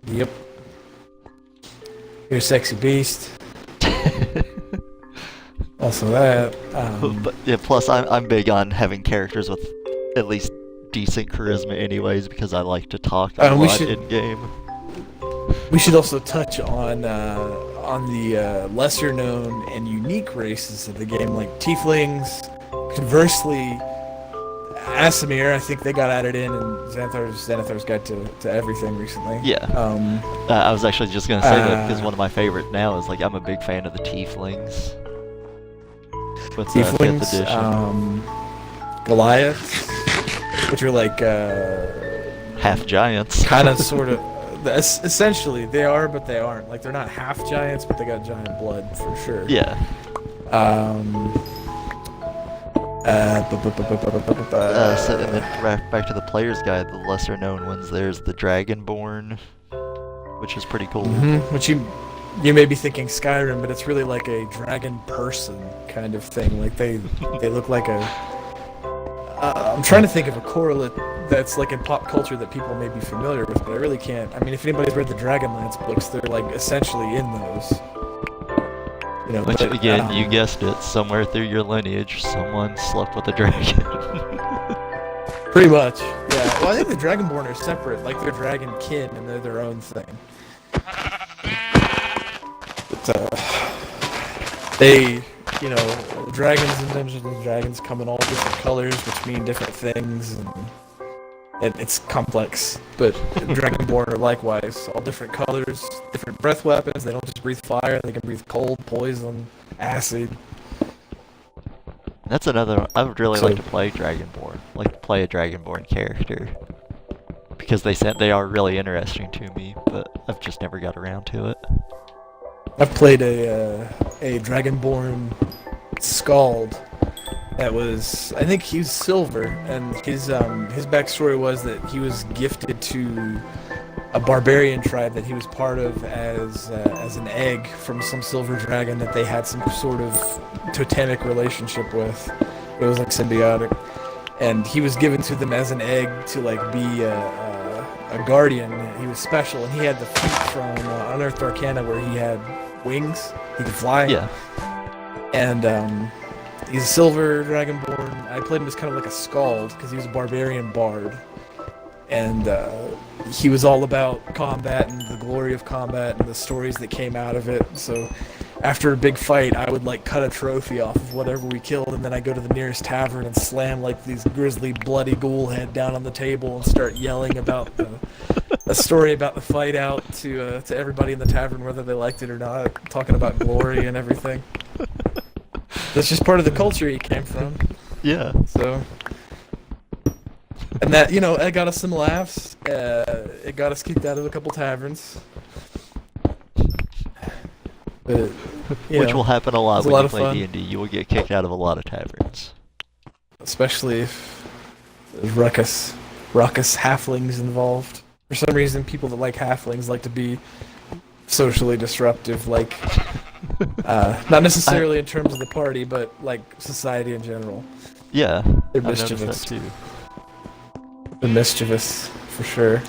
Yep. You're a sexy beast. Also that. But yeah, plus I'm big on having characters with at least decent charisma anyways because I like to talk a lot in game. We should also touch on the lesser known and unique races of the game, like tieflings. Conversely, Asimir, I think they got added in Xanathar's Guide to Everything recently. Yeah. I was actually just gonna say that because one of my favorite now is like I'm a big fan of the tieflings. With Tieflings, 5th edition. Goliaths, which are like half giants. Kind of, sort of. Essentially, they are, but they aren't. Like they're not half giants, but they got giant blood for sure. Yeah. So and then back to the player's guide, the lesser known ones. There's the Dragonborn, which is pretty cool. Which you may be thinking Skyrim, but it's really like a dragon person kind of thing. Like they look like a. I'm trying to think of a correlate that's like in pop culture that people may be familiar with, but I really can't. I mean, if anybody's read the Dragonlance books, they're like essentially in those. You know, which but, again, you guessed it, somewhere through your lineage, someone slept with a dragon. Pretty much, yeah. Well, I think the Dragonborn are separate, like they're dragon kin, and they're their own thing. But, they, you know, dragons and Dungeons and Dragons come in all different colors, which mean different things, and it's complex. But Dragonborn are likewise all different colors, different breath weapons. They don't just breathe fire; they can breathe cold, poison, acid. That's another. I would really like to play Dragonborn. Like to play a Dragonborn character because they are really interesting to me, but I've just never got around to it. I've played a Dragonborn Scald that was, I think he's silver, and his backstory was that he was gifted to a barbarian tribe that he was part of as an egg from some silver dragon that they had some sort of totemic relationship with. It was like symbiotic, and he was given to them as an egg to like be a guardian. He was special, and he had the feat from Unearthed Arcana where he had wings. He could fly. Yeah. And he's a silver dragonborn. I played him as kind of like a Scald because he was a barbarian bard, and he was all about combat and the glory of combat and the stories that came out of it. So after a big fight, I would like cut a trophy off of whatever we killed, and then I go to the nearest tavern and slam like these grisly, bloody ghoul head down on the table and start yelling about a story about the fight out to everybody in the tavern, whether they liked it or not, talking about glory and everything. That's just part of the culture he came from. Yeah. So, and that, you know, it got us some laughs. It got us kicked out of a couple taverns. But, which will happen a lot when you play fun. D&D. You will get kicked out of a lot of taverns. Especially if there's ruckus halflings involved. For some reason, people that like halflings like to be socially disruptive, like, not necessarily in terms of the party, but like society in general. Yeah, They're I've noticed mischievous. that too. They're mischievous, for sure.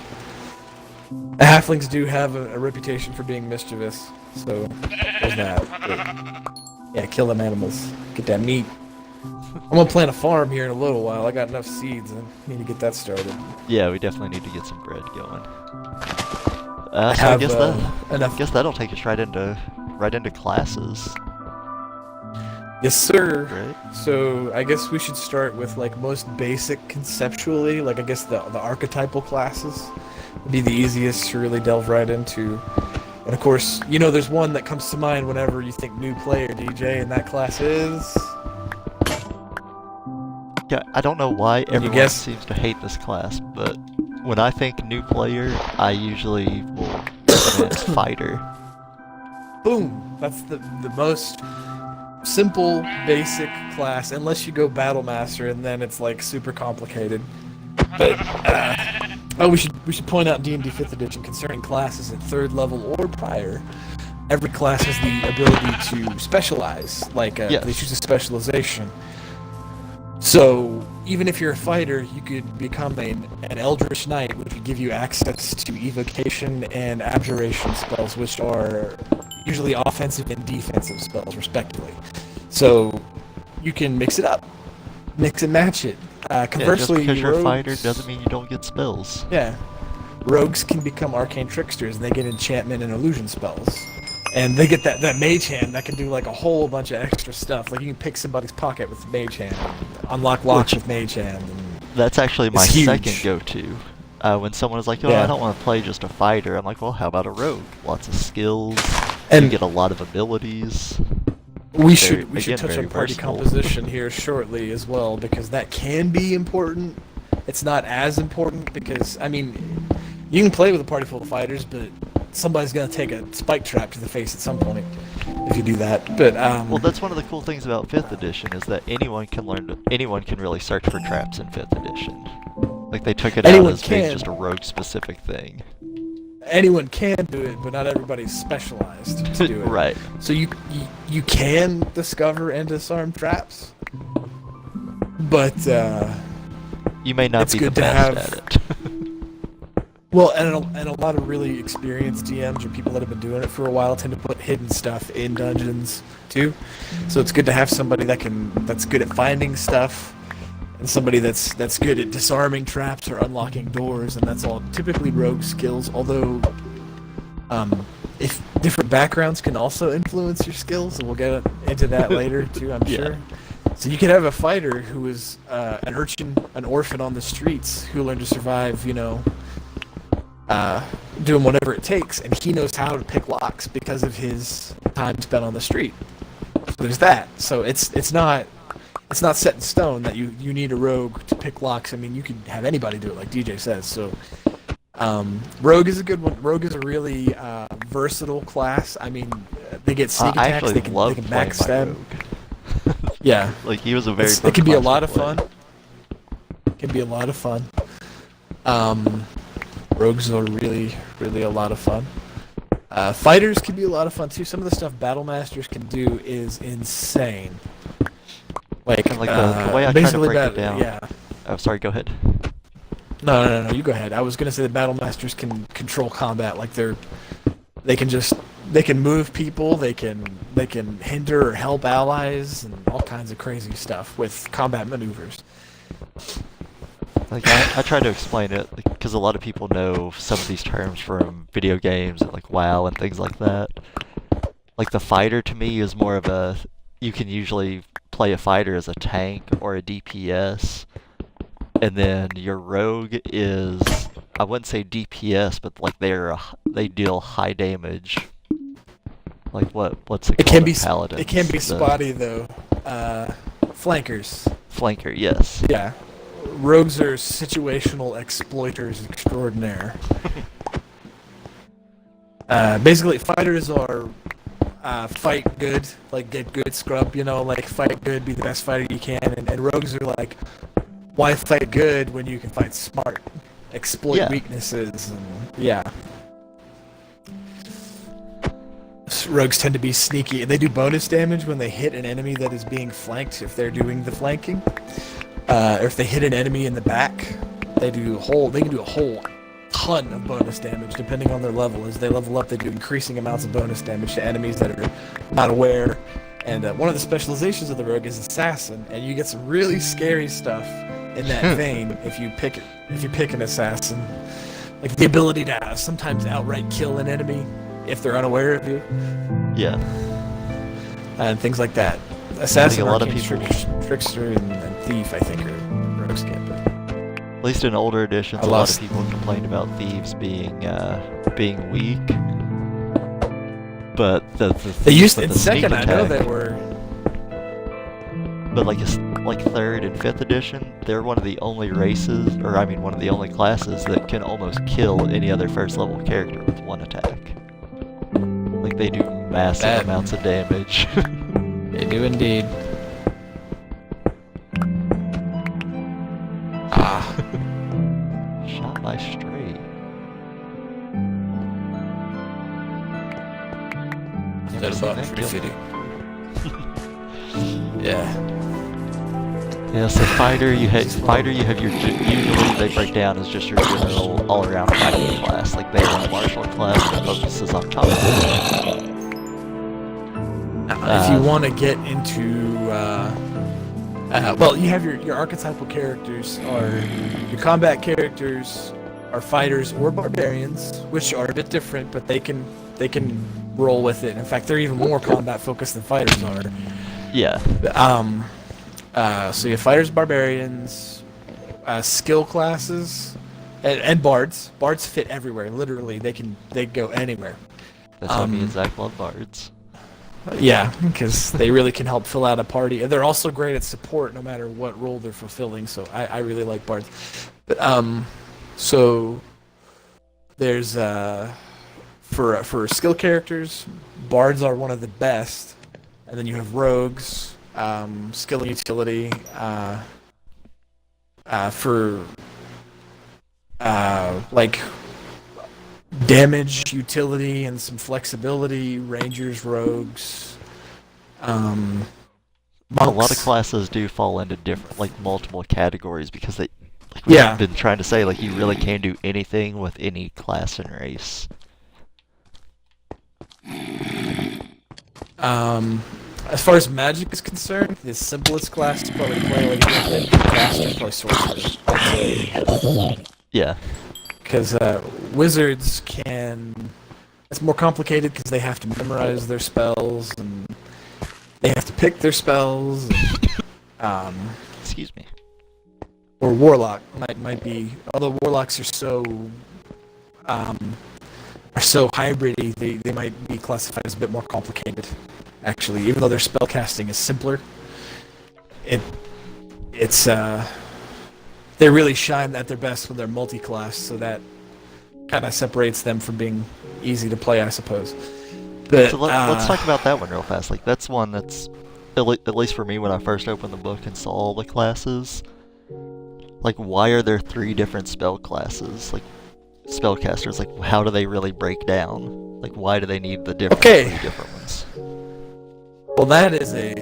Halflings do have a reputation for being mischievous, so there's that. But, yeah, kill them animals. Get that meat. I'm gonna plant a farm here in a little while. I got enough seeds. I need to get that started. Yeah, we definitely need to get some bread going. I So I have guess enough. I guess that'll take us right into classes. Yes, sir. Right? So I guess we should start with like most basic conceptually. Like I guess the archetypal classes would be the easiest to really delve right into. And of course, you know, there's one that comes to mind whenever you think new player, DJ, and that class is. Yeah, I don't know why everyone guess? seems to hate this class, but when I think new player, I usually will recommend fighter. Boom! That's the most simple, basic class, unless you go Battle Master, and then it's like super complicated. But we should point out D&D 5th edition concerning classes at 3rd level or prior. Every class has the ability to specialize, like Yes. they choose a specialization. So even if you're a fighter, you could become an Eldritch Knight, which would give you access to evocation and abjuration spells, which are usually offensive and defensive spells, respectively. So you can mix it up, mix and match it. Conversely, Yeah, just because you're a rogues, fighter doesn't mean you don't get spells. yeah, rogues can become arcane tricksters, and they get enchantment and illusion spells. And they get that mage hand that can do like a whole bunch of extra stuff. Like you can pick somebody's pocket with mage hand, unlock locks with mage hand. And That's actually my it's huge. second go-to. When someone is like, "Oh, Yeah. I don't want to play just a fighter," I'm like, "Well, how about a rogue? Lots of skills, And- you get a lot of abilities." We Very- should again, touch very on party versatile. composition here shortly as well, because that can be important. It's not as important because I mean, you can play with a party full of fighters, but somebody's gonna take a spike trap to the face at some point if you do that. But Well, that's one of the cool things about 5th edition is that anyone can really search for traps in 5th edition. Like they took it out Anyone as being can. just a rogue specific thing. anyone can do it, but not everybody's specialized to do it. Right. So you can discover and disarm traps, but You may not it's be the good to best have- at it. well, and a lot of really experienced DMs or people that have been doing it for a while tend to put hidden stuff in dungeons too. So it's good to have somebody that's good at finding stuff, and somebody that's good at disarming traps or unlocking doors, and that's all typically rogue skills. Although, if different backgrounds can also influence your skills, and we'll get into that later too, I'm Yeah. sure. So you could have a fighter who is an urchin, an orphan on the streets who learned to survive, doing whatever it takes, and he knows how to pick locks because of his time spent on the street. So there's that. So it's not set in stone that you need a rogue to pick locks. I mean, you could have anybody do it, like DJ says. So rogue is a good one. Rogue is a really versatile class. I mean, they get sneak I attacks. actually They love can playing my backstab. rogue. Yeah, Like he was a very. it can be a class lot to of play. fun. It can be a lot of fun. Rogues are really, really a lot of fun. Fighters can be a lot of fun too. Some of the stuff Battle Masters can do is insane. Like, And like the way I try to basically break it down. Yeah. Oh, sorry. Go ahead. No. You go ahead. I was gonna say the Battle Masters can control combat. Like they can move people. They can hinder or help allies and all kinds of crazy stuff with combat maneuvers. Like I try to explain it because a lot of people know some of these terms from video games and like WoW and things like that. Like the fighter to me is more of you can usually play a fighter as a tank or a DPS, and then your rogue is, I wouldn't say DPS, but like they deal high damage. Like what's it It called? can be Paladin. it can be spotty though. Flankers. Flanker, yes. Yeah. Rogues are situational exploiters extraordinaire. Basically, fighters are fight good, like get good scrub, like fight good, be the best fighter you can, and rogues are like, why fight good when you can fight smart, exploit Yeah. weaknesses, and yeah. Rogues tend to be sneaky, and they do bonus damage when they hit an enemy that is being flanked if they're doing the flanking. Or if they hit an enemy in the back, they can do a whole ton of bonus damage depending on their level. As they level up, they do increasing amounts of bonus damage to enemies that are not aware. And one of the specializations of the rogue is assassin, and you get some really scary stuff in that vein if you pick an assassin. Like the ability to sometimes outright kill an enemy if they're unaware of you, Yeah. and things like that. Assassin, a lot of arcane people- trickster, and thief, I think, are rogues get. But At least in older editions, I a lot lost- of people complained about thieves being weak. But they used but in the sneak second. I know attack- they were. But like third and fifth edition, they're one of the only races, or I mean one of the only classes that can almost kill any other first level character with one attack. Like they do massive That- amounts of damage. They do indeed. Ah. Shot by stray. That about graffiti. Yeah. Yeah, so fighter you have your usually they break down as just your general all-around fighting class. Like they have a martial class that focuses on combat. If you want to get into, well, you have your archetypal characters, or your combat characters are fighters or barbarians, which are a bit different, but they can roll with it. In fact, they're even more combat focused than fighters are. Yeah. So you have fighters, barbarians, skill classes, and bards. Bards fit everywhere. Literally, they go anywhere. That's why me and Zach love bards. Yeah, because they really can help fill out a party. And they're also great at support, no matter what role they're fulfilling. So I really like bards. But so there's for skill characters, bards are one of the best, and then you have rogues, skill and utility. For like damage, utility, and some flexibility, rangers, rogues, monks. A lot of classes do fall into different, like multiple categories because they, like we've been trying to say, like you really can do anything with any class and race. As far as magic is concerned, the simplest class to probably play like caster is probably sorcerer. Yeah. Because wizards can... It's more complicated because they have to memorize their spells, and they have to pick their spells. And, excuse me. Or warlock might be... Although warlocks are so hybridy, they might be classified as a bit more complicated. Actually, even though their spell casting is simpler, it's they really shine at their best when they're multi-class, so that kind of separates them from being easy to play, I suppose. But so let's talk about that one real fast. Like that's one that's at least for me when I first opened the book and saw all the classes. Like, why are there 3 different spell classes? Like spellcasters. Like, how do they really break down? Like, why do they need the 3 different ones? Well, that is a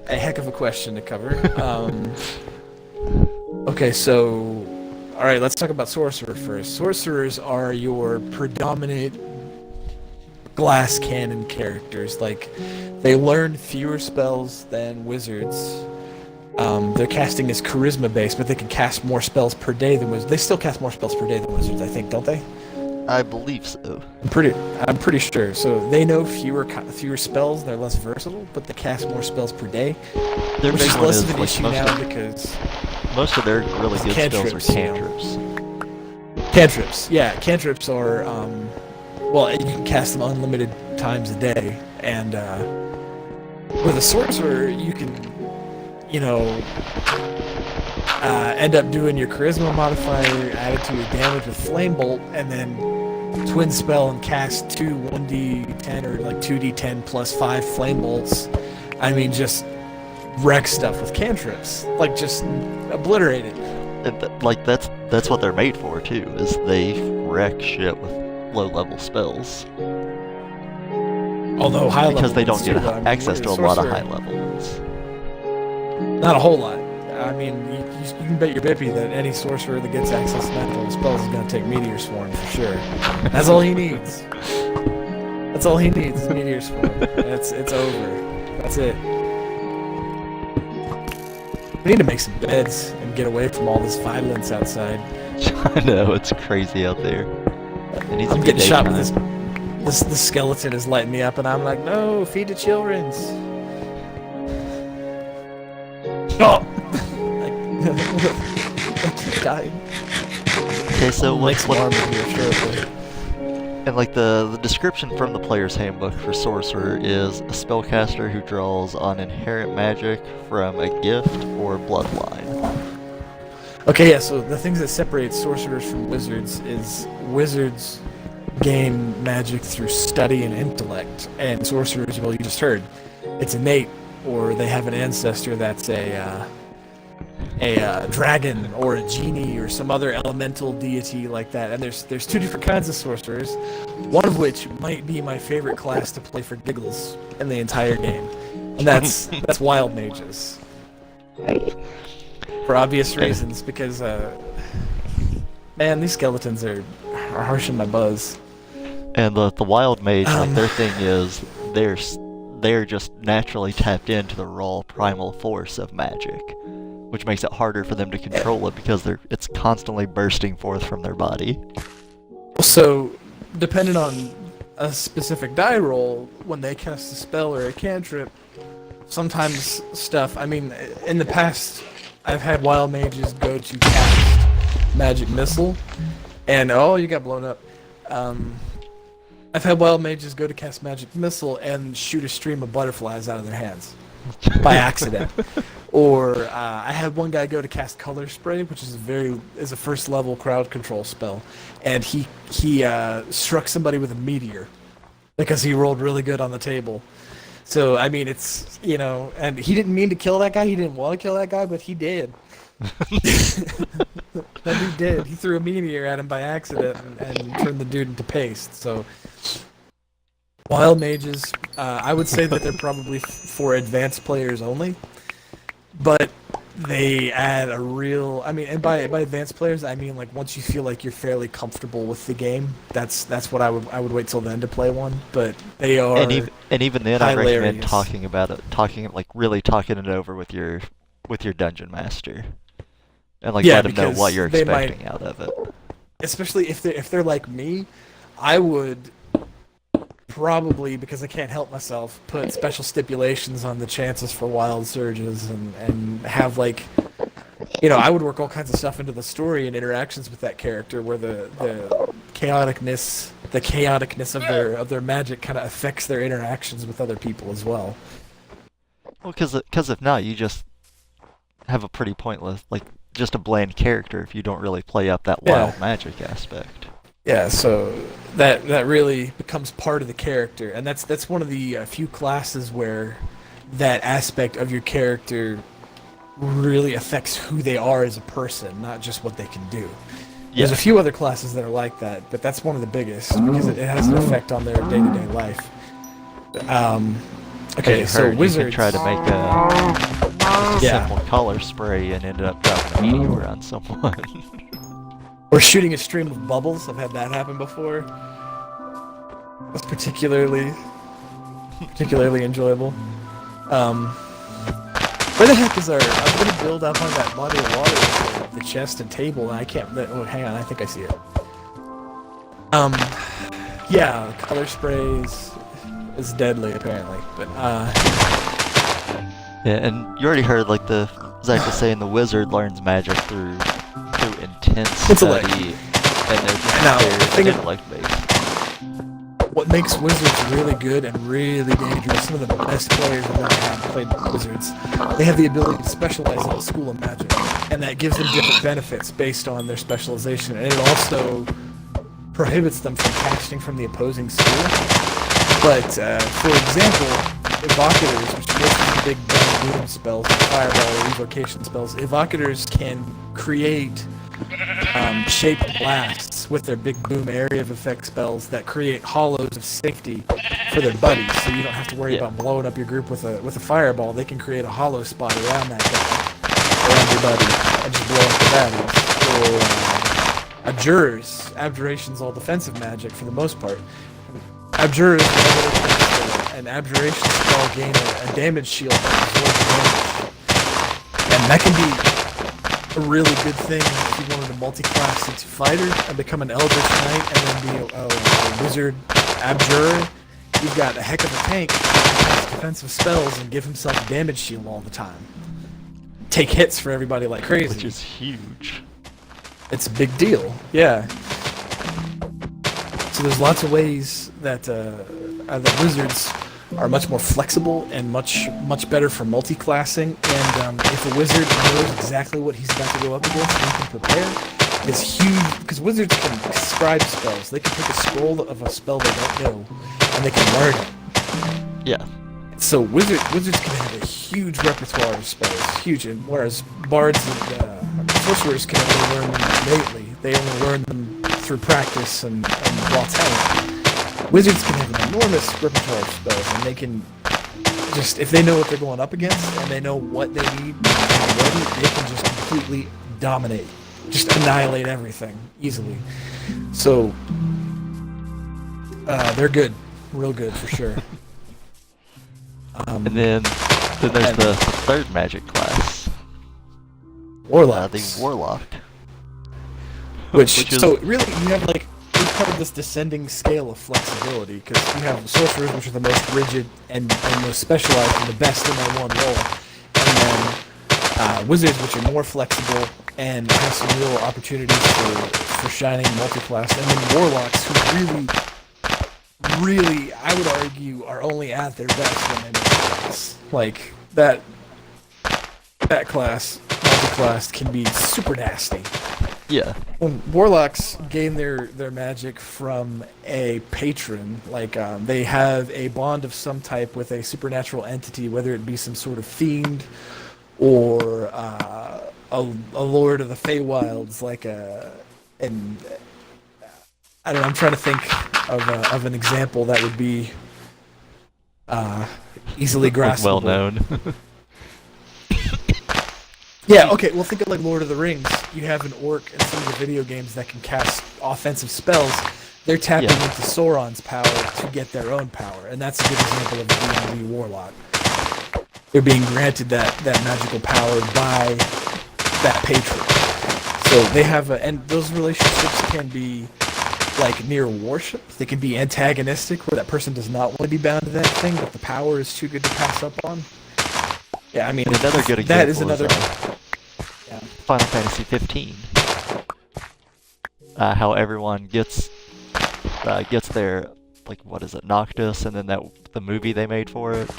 heck of a question to cover. Okay, so, all right, let's talk about sorcerer first. Sorcerers are your predominant glass cannon characters. Like, they learn fewer spells than wizards. Their casting is charisma based, but they can cast more spells per day than wizards. They still cast more spells per day than wizards, I think, don't they? I believe so. I'm pretty sure. So they know fewer spells. They're less versatile, but they cast more spells per day. Their which big is one less is of an like issue now because most of their really good spells are cantrips. cantrips. Cantrips, yeah, cantrips are well, you can cast them unlimited times a day, and with a sorcerer, you can, end up doing your charisma modifier added to your damage with flame bolt, and then twin spell and cast 2 1d10 or like 2d10 plus 5 flame bolts. I mean, just wreck stuff with cantrips, like just obliterate it. Like that's what they're made for too. Is they wreck shit with low-level spells. Although high level, because they don't get access to a lot of high-level ones. Not a whole lot. I mean, you can bet your bippy that any sorcerer that gets access to magical spells is going to take Meteor Swarm for sure. That's all he needs. That's all he needs is Meteor Swarm. It's over. That's it. We need to make some beds and get away from all this violence outside. I know, it's crazy out there. I'm getting shot with this skeleton is lighting me up, and I'm like, no, feed the children's. Oh! I keep dying. Okay, so what's here, and like the description from the player's handbook for sorcerer is a spellcaster who draws on inherent magic from a gift or bloodline. Okay, yeah, so the things that separate sorcerers from wizards is wizards gain magic through study and intellect, and sorcerers, well, you just heard, it's innate. or they have an ancestor that's a dragon or a genie or some other elemental deity like that. And there's two different kinds of sorcerers, one of which might be my favorite class to play for giggles in the entire game, and that's wild mages. For obvious reasons, because man, these skeletons are harshing my buzz. And the wild mage, like their thing is they're just naturally tapped into the raw primal force of magic, which makes it harder for them to control it because it's constantly bursting forth from their body. So, depending on a specific die roll, when they cast a spell or a cantrip, sometimes stuff. I mean, in the past, I've had wild mages go to cast magic missile, and oh, you got blown up. I've had wild mages go to cast magic missile and shoot a stream of butterflies out of their hands by accident. Or I had one guy go to cast color spray, which is a first level crowd control spell, and he struck somebody with a meteor because he rolled really good on the table. So I mean, it's, you know, and he didn't mean to kill that guy. He didn't want to kill that guy, but he did. But he did. He threw a meteor at him by accident and turned the dude into paste. So wild mages, I would say that they're probably for advanced players only, but they add a real. I mean, and by advanced players, I mean like once you feel like you're fairly comfortable with the game. That's what I would wait till then to play one. But they are. And even then, I recommend hilarious. talking about it, really talking it over with your dungeon master, and like let them know what you're expecting out of it. Especially if they're like me, I would probably, because I can't help myself, put special stipulations on the chances for wild surges and have, like, you know, I would work all kinds of stuff into the story and interactions with that character where the chaoticness of their magic kind of affects their interactions with other people as well. Well, because if not, you just have a pretty pointless, like, just a bland character if you don't really play up that wild magic aspect. Yeah, so that really becomes part of the character, and that's one of the few classes where that aspect of your character really affects who they are as a person, not just what they can do. Yeah. There's a few other classes that are like that, but that's one of the biggest because it has an effect on their day-to-day life. Okay, so wizards. You can try to make a simple color spray and ended up dropping a meteor on someone. Or shooting a stream of bubbles. I've had that happen before. That's particularly enjoyable. Where the heck is our... I'm going to build up on that body of water with the chest and table, and I can't... Oh, hang on, I think I see it. Yeah, color sprays is deadly, apparently, but, Yeah, and you already heard, like, Zach was saying the wizard learns magic through intense study, and they're just very intellect-based. What makes wizards really good and really dangerous, some of the best players I've ever had played wizards, they have the ability to specialize in the school of magic, and that gives them different benefits based on their specialization, and it also prohibits them from casting from the opposing school. But, for example, evocators, which are the big boom spells, like fireball or evocation spells, evocators can create shaped blasts with their big boom area of effect spells that create hollows of safety for their buddies, so you don't have to worry about blowing up your group with a fireball. They can create a hollow spot around that guy, around your buddy, and just blow up the baddies. Or abjurers. Abjuration's all defensive magic for the most part. Abjurers, an abjuration spell, gain a damage shield that absorbs damage, and that can be a really good thing if you wanted to multi-class into fighter and become an Eldritch Knight and then be a wizard abjurer. You've got a heck of a tank who can cast defensive spells and give himself a damage shield all the time. Take hits for everybody like crazy. Which is huge. It's a big deal, yeah. So there's lots of ways that wizards are much more flexible and much better for multi-classing, and if a wizard knows exactly what he's about to go up against and can prepare, is huge, because wizards can scribe spells. They can take a scroll of a spell they don't know, and they can learn it. Yeah. So wizards can have a huge repertoire of spells, huge, and whereas bards and sorcerers can only learn them innately. They only learn them through practice and raw talent. Wizards can have an enormous repertoire of spells, and they can just, if they know what they're going up against and they know what they need already, they can just completely dominate, just annihilate everything easily. So they're good, real good for sure. And then there's the third magic class, Warlocks. the Warlock. Which is, so really you have like we've covered this descending scale of flexibility because you have sorcerers which are the most rigid and most specialized and the best in their one role, and then wizards which are more flexible and have some real opportunities for shining multi-class, and then warlocks who really I would argue are only at their best when they multi-class. Like that class multi-class can be super nasty. yeah. Warlocks gain their magic from a patron, like they have a bond of some type with a supernatural entity, whether it be some sort of fiend or a lord of the Feywilds, like and I don't know. I'm trying to think of an example that would be easily graspable. Well known. Yeah, okay, well think of like Lord of the Rings. You have an orc in some of the video games that can cast offensive spells. They're tapping into Sauron's power to get their own power, and that's a good example of a D&D warlock. They're being granted that magical power by that patron. So they have and those relationships can be like near worship. They can be antagonistic, where that person does not want to be bound to that thing, but the power is too good to pass up on. Yeah, I mean, another good example that is another. Final Fantasy 15. How everyone gets their, like, what is it, Noctis, and then the movie they made for it,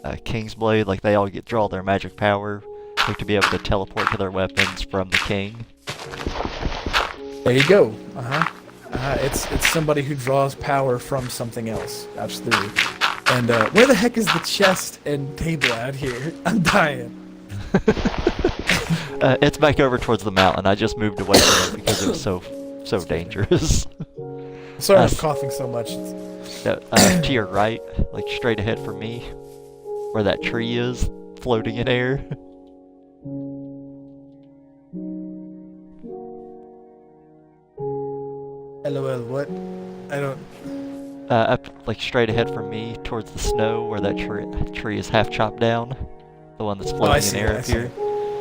Kingsblade, like they all draw their magic power, like to be able to teleport to their weapons from the king. There you go. It's somebody who draws power from something else. Absolutely. And where the heck is the chest and table out here? I'm dying. It's back over towards the mountain. I just moved away from it because it was so dangerous. Sorry I'm coughing so much. To your right, like straight ahead from me, where that tree is, floating in air. LOL, what? I don't... Up, like straight ahead from me, towards the snow, where that tree is half chopped down. The one that's floating in air up here.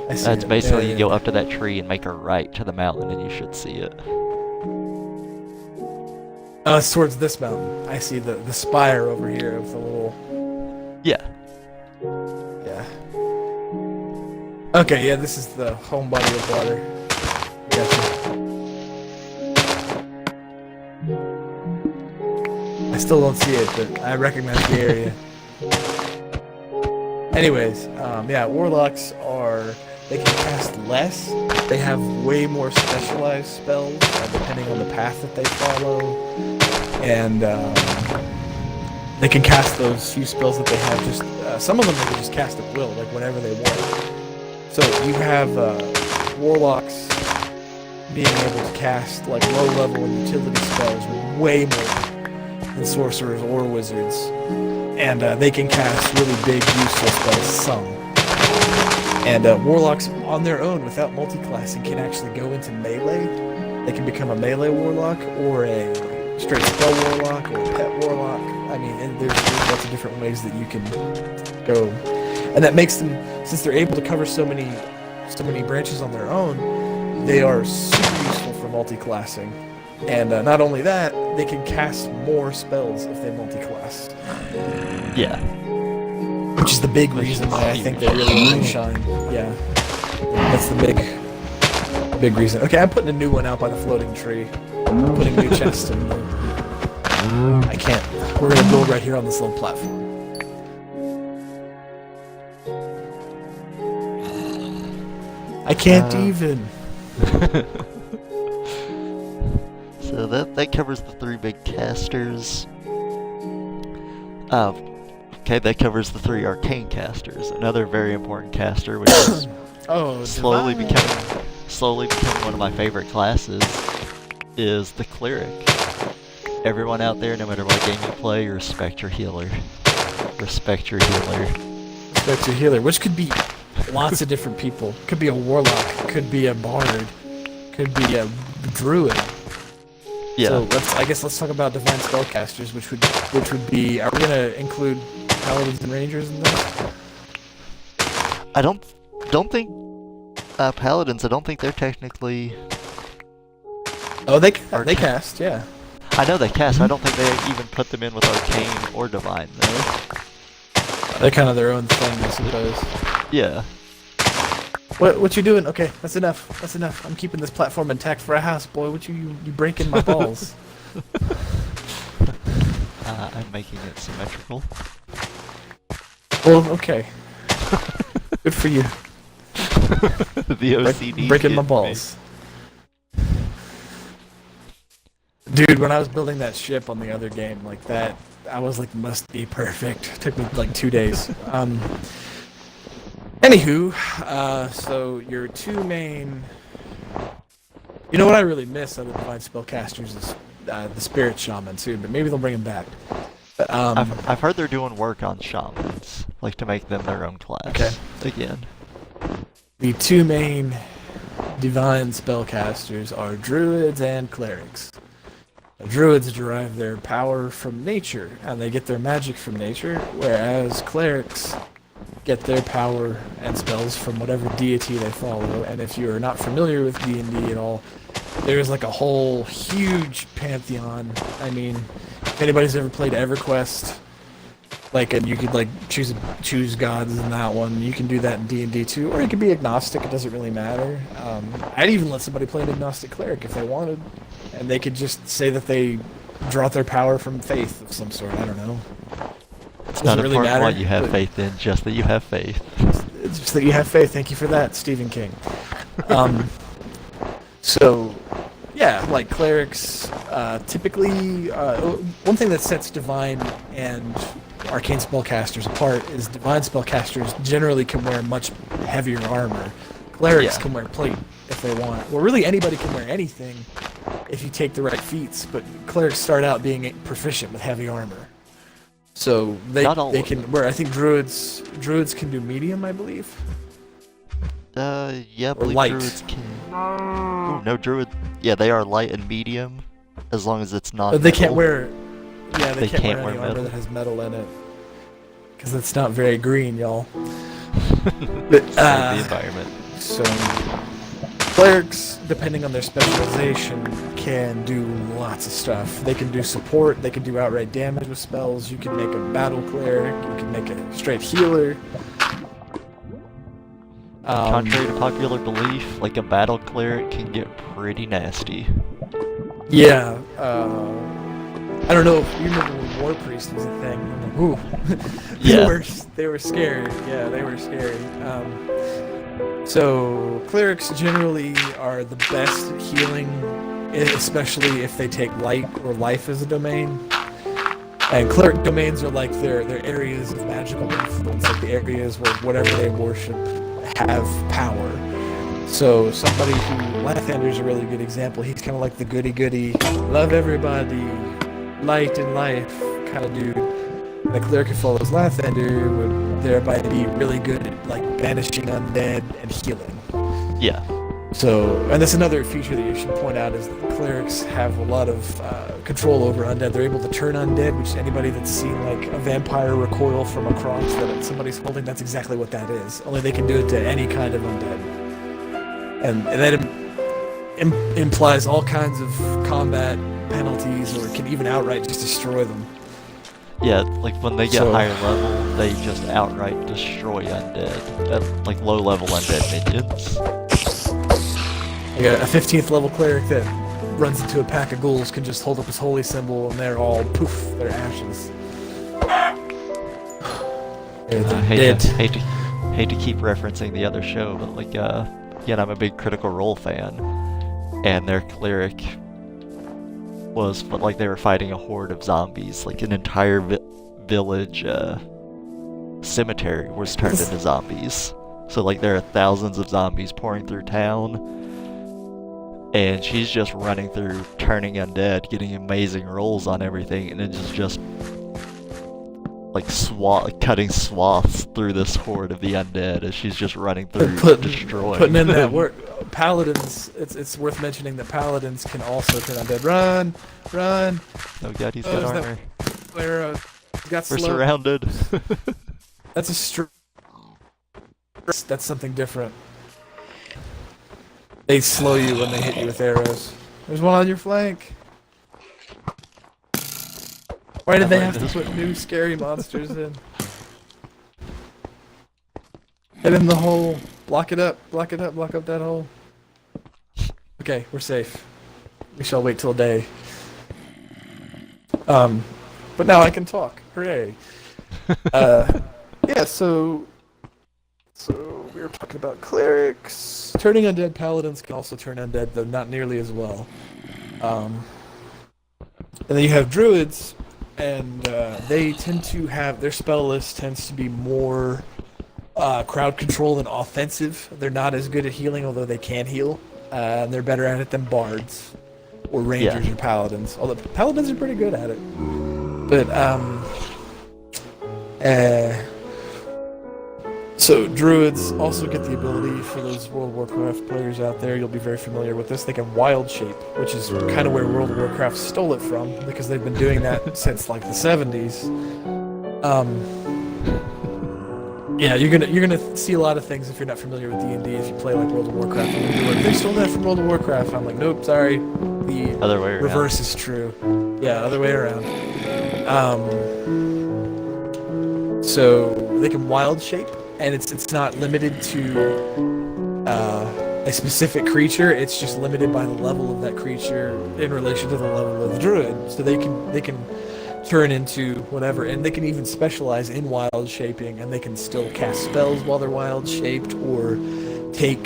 That's basically you go up to that tree and make a right to the mountain, and you should see it. It's towards this mountain. I see the spire over here of the little... Yeah. Yeah. Okay, yeah, this is the home body of water. Gotcha. I still don't see it, but I recognize the area. Anyways, yeah, warlocks they can cast less. They have way more specialized spells, depending on the path that they follow. And they can cast those few spells that they have just... some of them they can just cast at will, like whenever they want. So you have warlocks being able to cast like low-level and utility spells with way more than sorcerers or wizards. And they can cast really big, useful spells, some. And warlocks, on their own, without multi-classing, can actually go into melee. They can become a melee warlock, or a straight spell warlock, or a pet warlock. I mean, and there's lots of different ways that you can go. And that makes them, since they're able to cover so many branches on their own, they are super useful for multi-classing. And not only that, they can cast more spells if they multi-class. Yeah. Which is the big reason why I think they really shine. Yeah. That's the big reason. Okay, I'm putting a new one out by the floating tree. I'm putting new chests in. I can't. We're gonna build right here on this little platform. I can't even. So that covers the three big casters. Okay, that covers the 3 arcane casters. Another very important caster, which is Oh, slowly divine. becoming one of my favorite classes, is the cleric. Everyone out there, no matter what game you play, respect your healer. Respect your healer. Respect your healer, which could be lots of different people. Could be a warlock, could be a bard, could be a druid. Yeah. So let's talk about divine spellcasters, which would be. Are we gonna include paladins and rangers in this? I don't think paladins. I don't think they're technically. Oh, they Arcane. cast, yeah. I know they cast. I don't think they even put them in with arcane or divine though. They're kind of their own thing, I suppose. Yeah. What you doing? Okay, that's enough. That's enough. I'm keeping this platform intact for a house, boy. What you breaking my balls? I'm making it symmetrical. Well, okay. Good for you. The OCD. Breaking my balls. Dude, when I was building that ship on the other game, like that, I was like, must be perfect. It took me like 2 days. Anywho, so your 2 main. You know what I really miss out of the divine spellcasters is the spirit shaman too, but maybe they'll bring him back. But, I've heard they're doing work on shamans, like to make them their own class. Okay. Again. The 2 main divine spellcasters are druids and clerics. Druids derive their power from nature, and they get their magic from nature, whereas clerics get their power and spells from whatever deity they follow. And if you're not familiar with D&D at all, there's like a whole huge pantheon. I mean, if anybody's ever played EverQuest, and you could like choose gods in that one, you can do that in D&D too, or you can be agnostic. It doesn't really matter. I'd even let somebody play an agnostic cleric if they wanted, and they could just say that they draw their power from faith of some sort. I don't know. It's not really important matter, what you have faith in, just that you have faith. It's just that you have faith. Thank you for that, Stephen King. So, yeah, like clerics, typically, one thing that sets divine and arcane spellcasters apart is divine spellcasters generally can wear much heavier armor. Clerics can wear plate if they want. Well, really anybody can wear anything if you take the right feats, but clerics start out being proficient with heavy armor. So they can wear. I think druids can do medium, I believe. Yeah, I believe light. druids can. Ooh, no, druid. Yeah, they are light and medium, as long as it's not. But they can't wear. Yeah, They can't can't wear wear any armor metal. that has metal in it, because it's not very green, y'all. But Save the environment. so clerics, depending on their specialization, can do lots of stuff. They can do support. They can do outright damage with spells. You can make a battle cleric. You can make a straight healer. Contrary to popular belief, like a battle cleric can get pretty nasty. Yeah. I don't know if you remember when War Priest was a thing. Ooh. Yeah. They were scary. Yeah, they were scary. So clerics generally are the best at healing, especially if they take light or life as a domain. And cleric domains are like their areas of magical influence, like the areas where whatever they worship have power. So somebody who Lathander's a really good example. He's kind of like the goody-goody, love everybody, light in life kind of dude. And the cleric who follows Lathander would thereby be really good at like banishing undead and healing. Yeah. So, and that's another feature that you should point out is that clerics have a lot of control over undead. They're able to turn undead, which anybody that's seen like a vampire recoil from a cross that somebody's holding, that's exactly what that is. Only they can do it to any kind of undead. And that implies all kinds of combat penalties, or can even outright just destroy them. Yeah, like when they get higher level, they just outright destroy undead. Like low level undead minions. Like a 15th level cleric that runs into a pack of ghouls can just hold up his holy symbol and they're all poof, they're ashes. Hate to keep referencing the other show, but like again, I'm a big Critical Role fan, and their cleric was like they were fighting a horde of zombies, like an entire village cemetery was turned into zombies. So like there are thousands of zombies pouring through town, and she's just running through, turning undead, getting amazing rolls on everything, and it's just like cutting swaths through this horde of the undead as she's just running through, destroying. Putting in that work. Paladins, it's worth mentioning that paladins can also turn undead. Run! Oh god, he's got armor. We're surrounded. That's a that's something different. They slow you when they hit you with arrows. There's one on your flank. Why did they have to put new scary monsters in? Hit in the hole. Block it up. Block up that hole. Okay, we're safe. We shall wait till day. But now I can talk. Hooray. Yeah, so we were talking about clerics. Turning undead paladins can also turn undead, though not nearly as well. And then you have druids, and they tend to have, their spell list tends to be more crowd control than offensive. They're not as good at healing, although they can heal. And they're better at it than bards or rangers or paladins. Although paladins are pretty good at it. But so druids also get the ability, for those World of Warcraft players out there, you'll be very familiar with this. They can wild shape, which is kind of where World of Warcraft stole it from, because they've been doing that since like the 70s. Yeah, you're gonna see a lot of things if you're not familiar with D&D. If you play like World of Warcraft, and you're like, they stole that from World of Warcraft. I'm like, nope, sorry. The other way around. Reverse is true. Yeah, other way around. So they can wild shape, and it's not limited to a specific creature. It's just limited by the level of that creature in relation to the level of the druid. So they can turn into whatever, and they can even specialize in wild shaping, and they can still cast spells while they're wild shaped, or take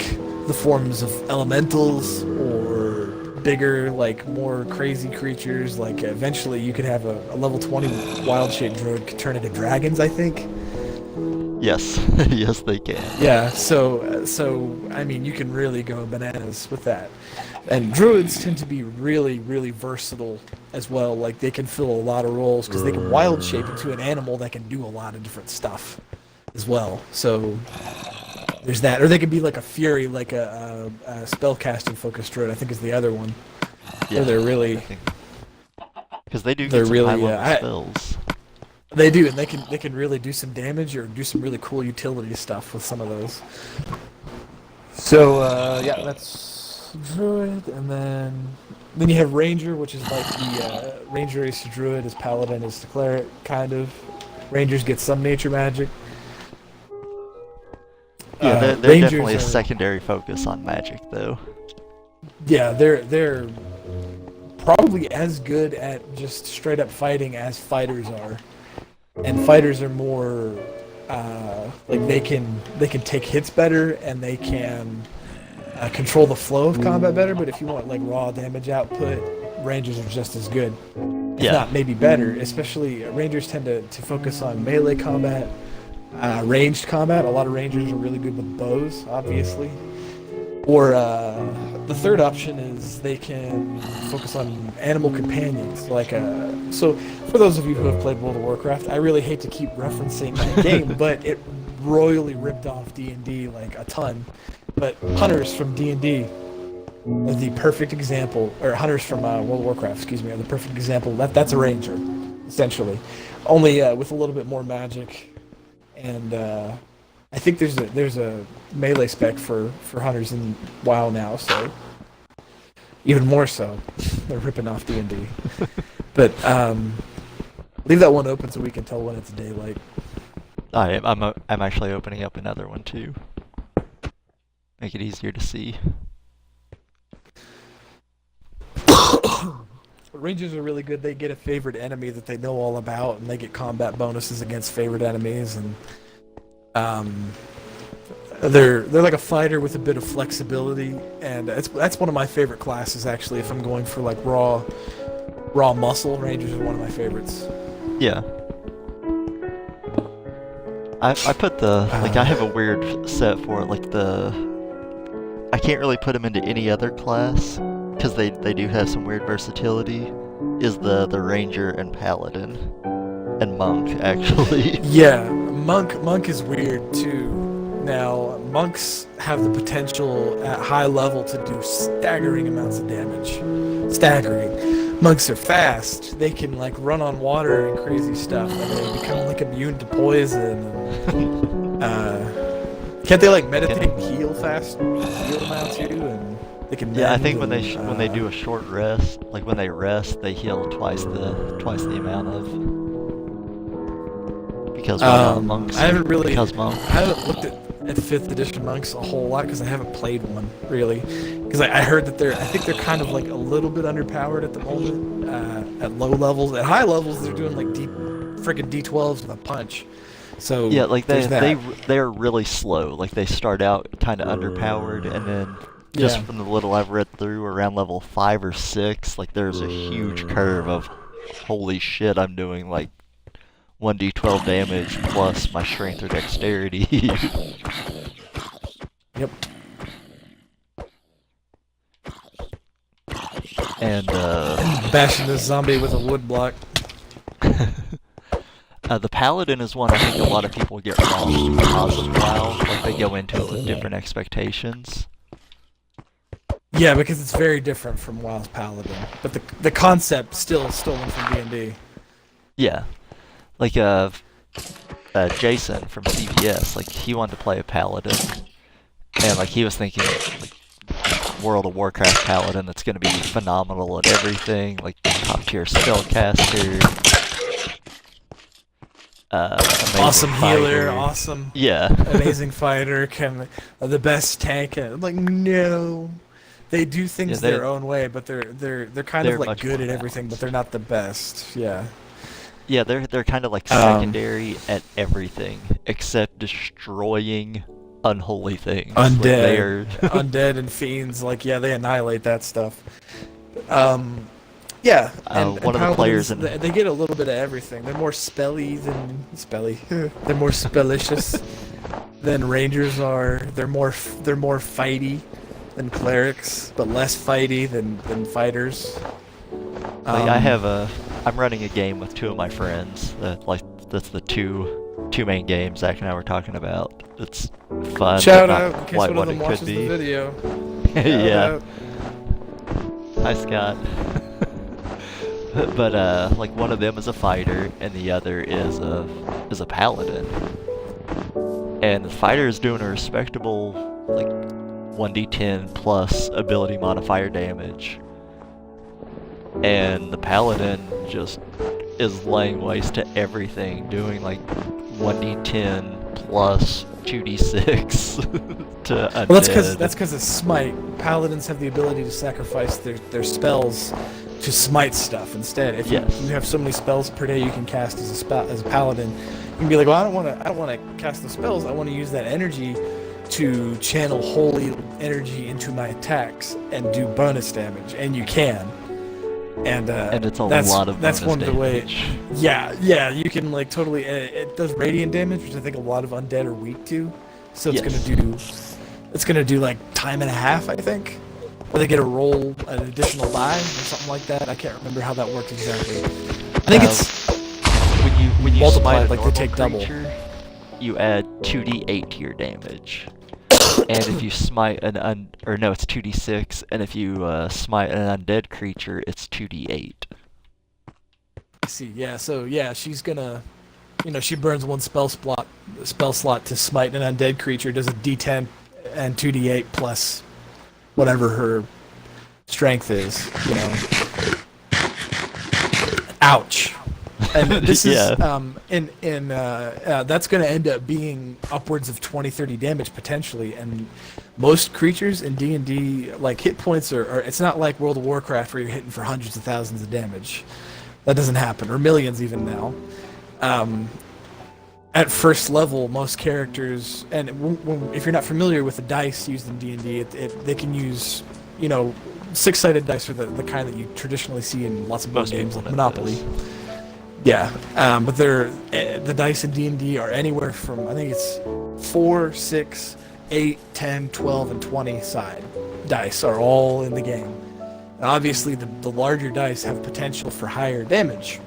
the forms of elementals or bigger, like more crazy creatures. Like eventually you could have a level 20 wild shaped druid could turn into dragons, I think. Yes. Yes, they can. Yeah, so I mean, you can really go bananas with that. And druids tend to be really, really versatile as well. Like, they can fill a lot of roles, because they can wild shape into an animal that can do a lot of different stuff as well. So there's that. Or they could be like a fury, like a spellcasting focused druid, I think is the other one. Yeah, they're really... Because they do get some high-level spells. They do, and they can really do some damage or do some really cool utility stuff with some of those. So, yeah, that's druid, and then you have ranger, which is like the ranger is to druid, as paladin is to cleric, kind of. Rangers get some nature magic. Yeah, they're definitely a secondary focus on magic, though. Yeah, they're probably as good at just straight up fighting as fighters are, and fighters are more like they can take hits better, and they can control the flow of combat better. But if you want like raw damage output, rangers are just as good, if not maybe better. Especially rangers tend to focus on melee combat, ranged combat. A lot of rangers are really good with bows, obviously. Or the third option is they can focus on animal companions. Like so for those of you who have played World of Warcraft, I really hate to keep referencing that game, but it royally ripped off D&D like a ton. But hunters from D&D are the perfect example, or hunters from World of Warcraft, excuse me, are the perfect example. That's a ranger, essentially, only with a little bit more magic, and I think there's a melee spec for hunters in WoW now, so even more so, they're ripping off D&D. But leave that one open so we can tell when it's daylight. I'm actually opening up another one too. Make it easier to see. Rangers are really good. They get a favorite enemy that they know all about, and they get combat bonuses against favorite enemies, and they're like a fighter with a bit of flexibility, and that's one of my favorite classes actually. If I'm going for like raw muscle, Rangers are one of my favorites. Yeah. I put the like I have a weird set for it. Like I can't really put them into any other class because they do have some weird versatility. Is the ranger and paladin and monk actually? Yeah, monk is weird too. Now, monks have the potential at high level to do staggering amounts of damage. Staggering. Monks are fast. They can like run on water and crazy stuff, and they become like immune to poison. Can't they like meditate and heal fast? Heal now too, and they can. Yeah, I think mend when they do a short rest, like when they rest, they heal twice the amount of. Because monks. I haven't really. Because monks. I haven't looked at 5th edition monks a whole lot because I haven't played one really. Because I heard that I think they're kind of like a little bit underpowered at the moment at low levels. At high levels, they're doing like freaking D12s with a punch. So yeah, like they're really slow. Like they start out kind of underpowered, and then just from the little I've read through, around level 5 or 6, like there's a huge curve of, holy shit, I'm doing like 1d12 damage plus my strength or dexterity. Yep. And bashing this zombie with a wood block. The paladin is one I think a lot of people get wrong because of WoW. Like they go into it with different expectations. Yeah, because it's very different from WoW's paladin, but the concept still stolen from D&D. Yeah. Like, Jason from CBS, like, he wanted to play a paladin, and, like, he was thinking, like, World of Warcraft paladin that's gonna be phenomenal at everything, like, top-tier spellcaster, awesome fighter. Healer, awesome, yeah, amazing fighter, the best tank, and, like, no. They do things their own way, but they're kind of, like, good at everything, but they're not the best, yeah. Yeah, they're kind of like secondary at everything except destroying unholy things. Undead, undead and fiends. Like they annihilate that stuff. Yeah. And one of the players they get a little bit of everything. They're more they're more spellicious than rangers are. They're more fighty than clerics, but less fighty than fighters. Like I'm running a game with 2 of my friends. That's the two main games Zach and I were talking about. It's fun. Shout out in case what one of them it watches could be. the video. Yeah. Hi Scott. But like one of them is a fighter and the other is a paladin. And the fighter is doing a respectable like 1d10 plus ability modifier damage. And the paladin just is laying waste to everything, doing like 1d10 plus 2d6 to undead. Well, that's because of smite. Paladins have the ability to sacrifice their spells to smite stuff instead. If you have so many spells per day you can cast as a paladin, you can be like, well, I don't want to cast the spells. I want to use that energy to channel holy energy into my attacks and do bonus damage, and you can. And it's a lot of that's bonus one of the damage. ways. Yeah, you can like totally. It does radiant damage, which I think a lot of undead are weak to. So it's gonna do like time and a half, I think, or they get a roll an additional die or something like that. I can't remember how that works exactly. I think it's when you multiply smite like they take creature, double. You add 2d8 to your damage. And if you smite it's 2d6, and if you smite an undead creature, it's 2d8. I see, yeah, so yeah, she's gonna, she burns one spell slot to smite an undead creature, does a d10 and 2d8 plus whatever her strength is, Ouch. And this is that's going to end up being upwards of 20-30 damage potentially, and most creatures in D&D, like, hit points are it's not like World of Warcraft where you're hitting for hundreds of thousands of damage. That doesn't happen, or millions even now. At first level, most characters, and if you're not familiar with the dice used in D&D, they can use, six-sided dice are the kind that you traditionally see in lots of board games like Monopoly. Yeah, but the dice in D&D are anywhere from, I think it's 4, 6, 8, 10, 12, and 20 side dice are all in the game. And obviously, the larger dice have potential for higher damage.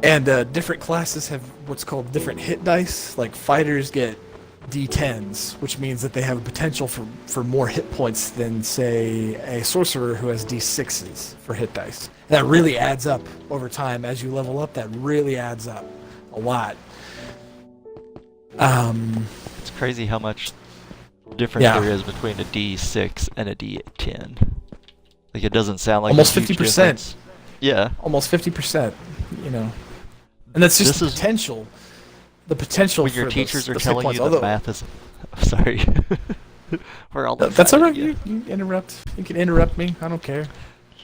And different classes have what's called different hit dice. Like fighters get D10s, which means that they have a potential for more hit points than, say, a sorcerer who has D6s for hit dice. And that really adds up over time. As you level up, that really adds up a lot. It's crazy how much difference there is between a D6 and a D10. Like, it doesn't sound like almost a huge 50%. difference. Yeah. Almost 50%, you know. And that's just the potential. The potential when your for teachers are those telling points, you that math is... I'm sorry. We're all that's alright. You interrupt. You can interrupt me. I don't care.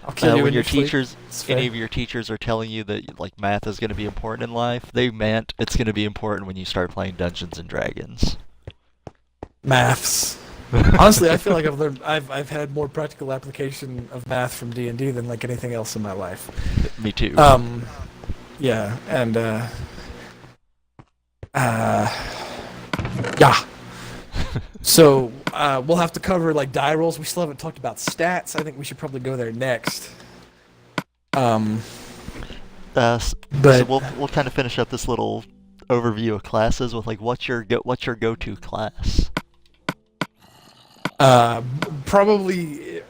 I'll kill you when in your sleep. teachers, any of your teachers are telling you that like math is going to be important in life, they meant it's going to be important when you start playing Dungeons and Dragons. Maths. Honestly, I feel like I've had more practical application of math from D&D than like anything else in my life. Me too. Yeah, and yeah. So we'll have to cover like die rolls. We still haven't talked about stats. I think we should probably go there next. So we'll kind of finish up this little overview of classes with like what's your go-to class? Probably.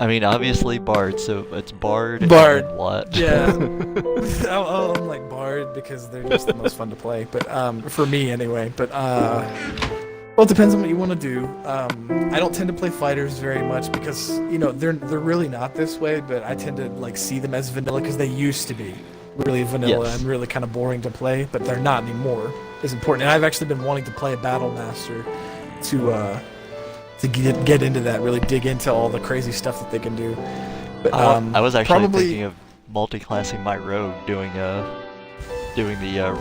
I mean, obviously Bard, so it's Bard. Bard. And what? Yeah. I'm like Bard because they're just the most fun to play. But for me anyway. But well, it depends on what you want to do. I don't tend to play fighters very much because they're really not this way. But I tend to like see them as vanilla because they used to be really vanilla and really kind of boring to play. But they're not anymore. It's important. And I've actually been wanting to play a Battle Master to get into that, really dig into all the crazy stuff that they can do. But, I was actually thinking of multi-classing my rogue, doing the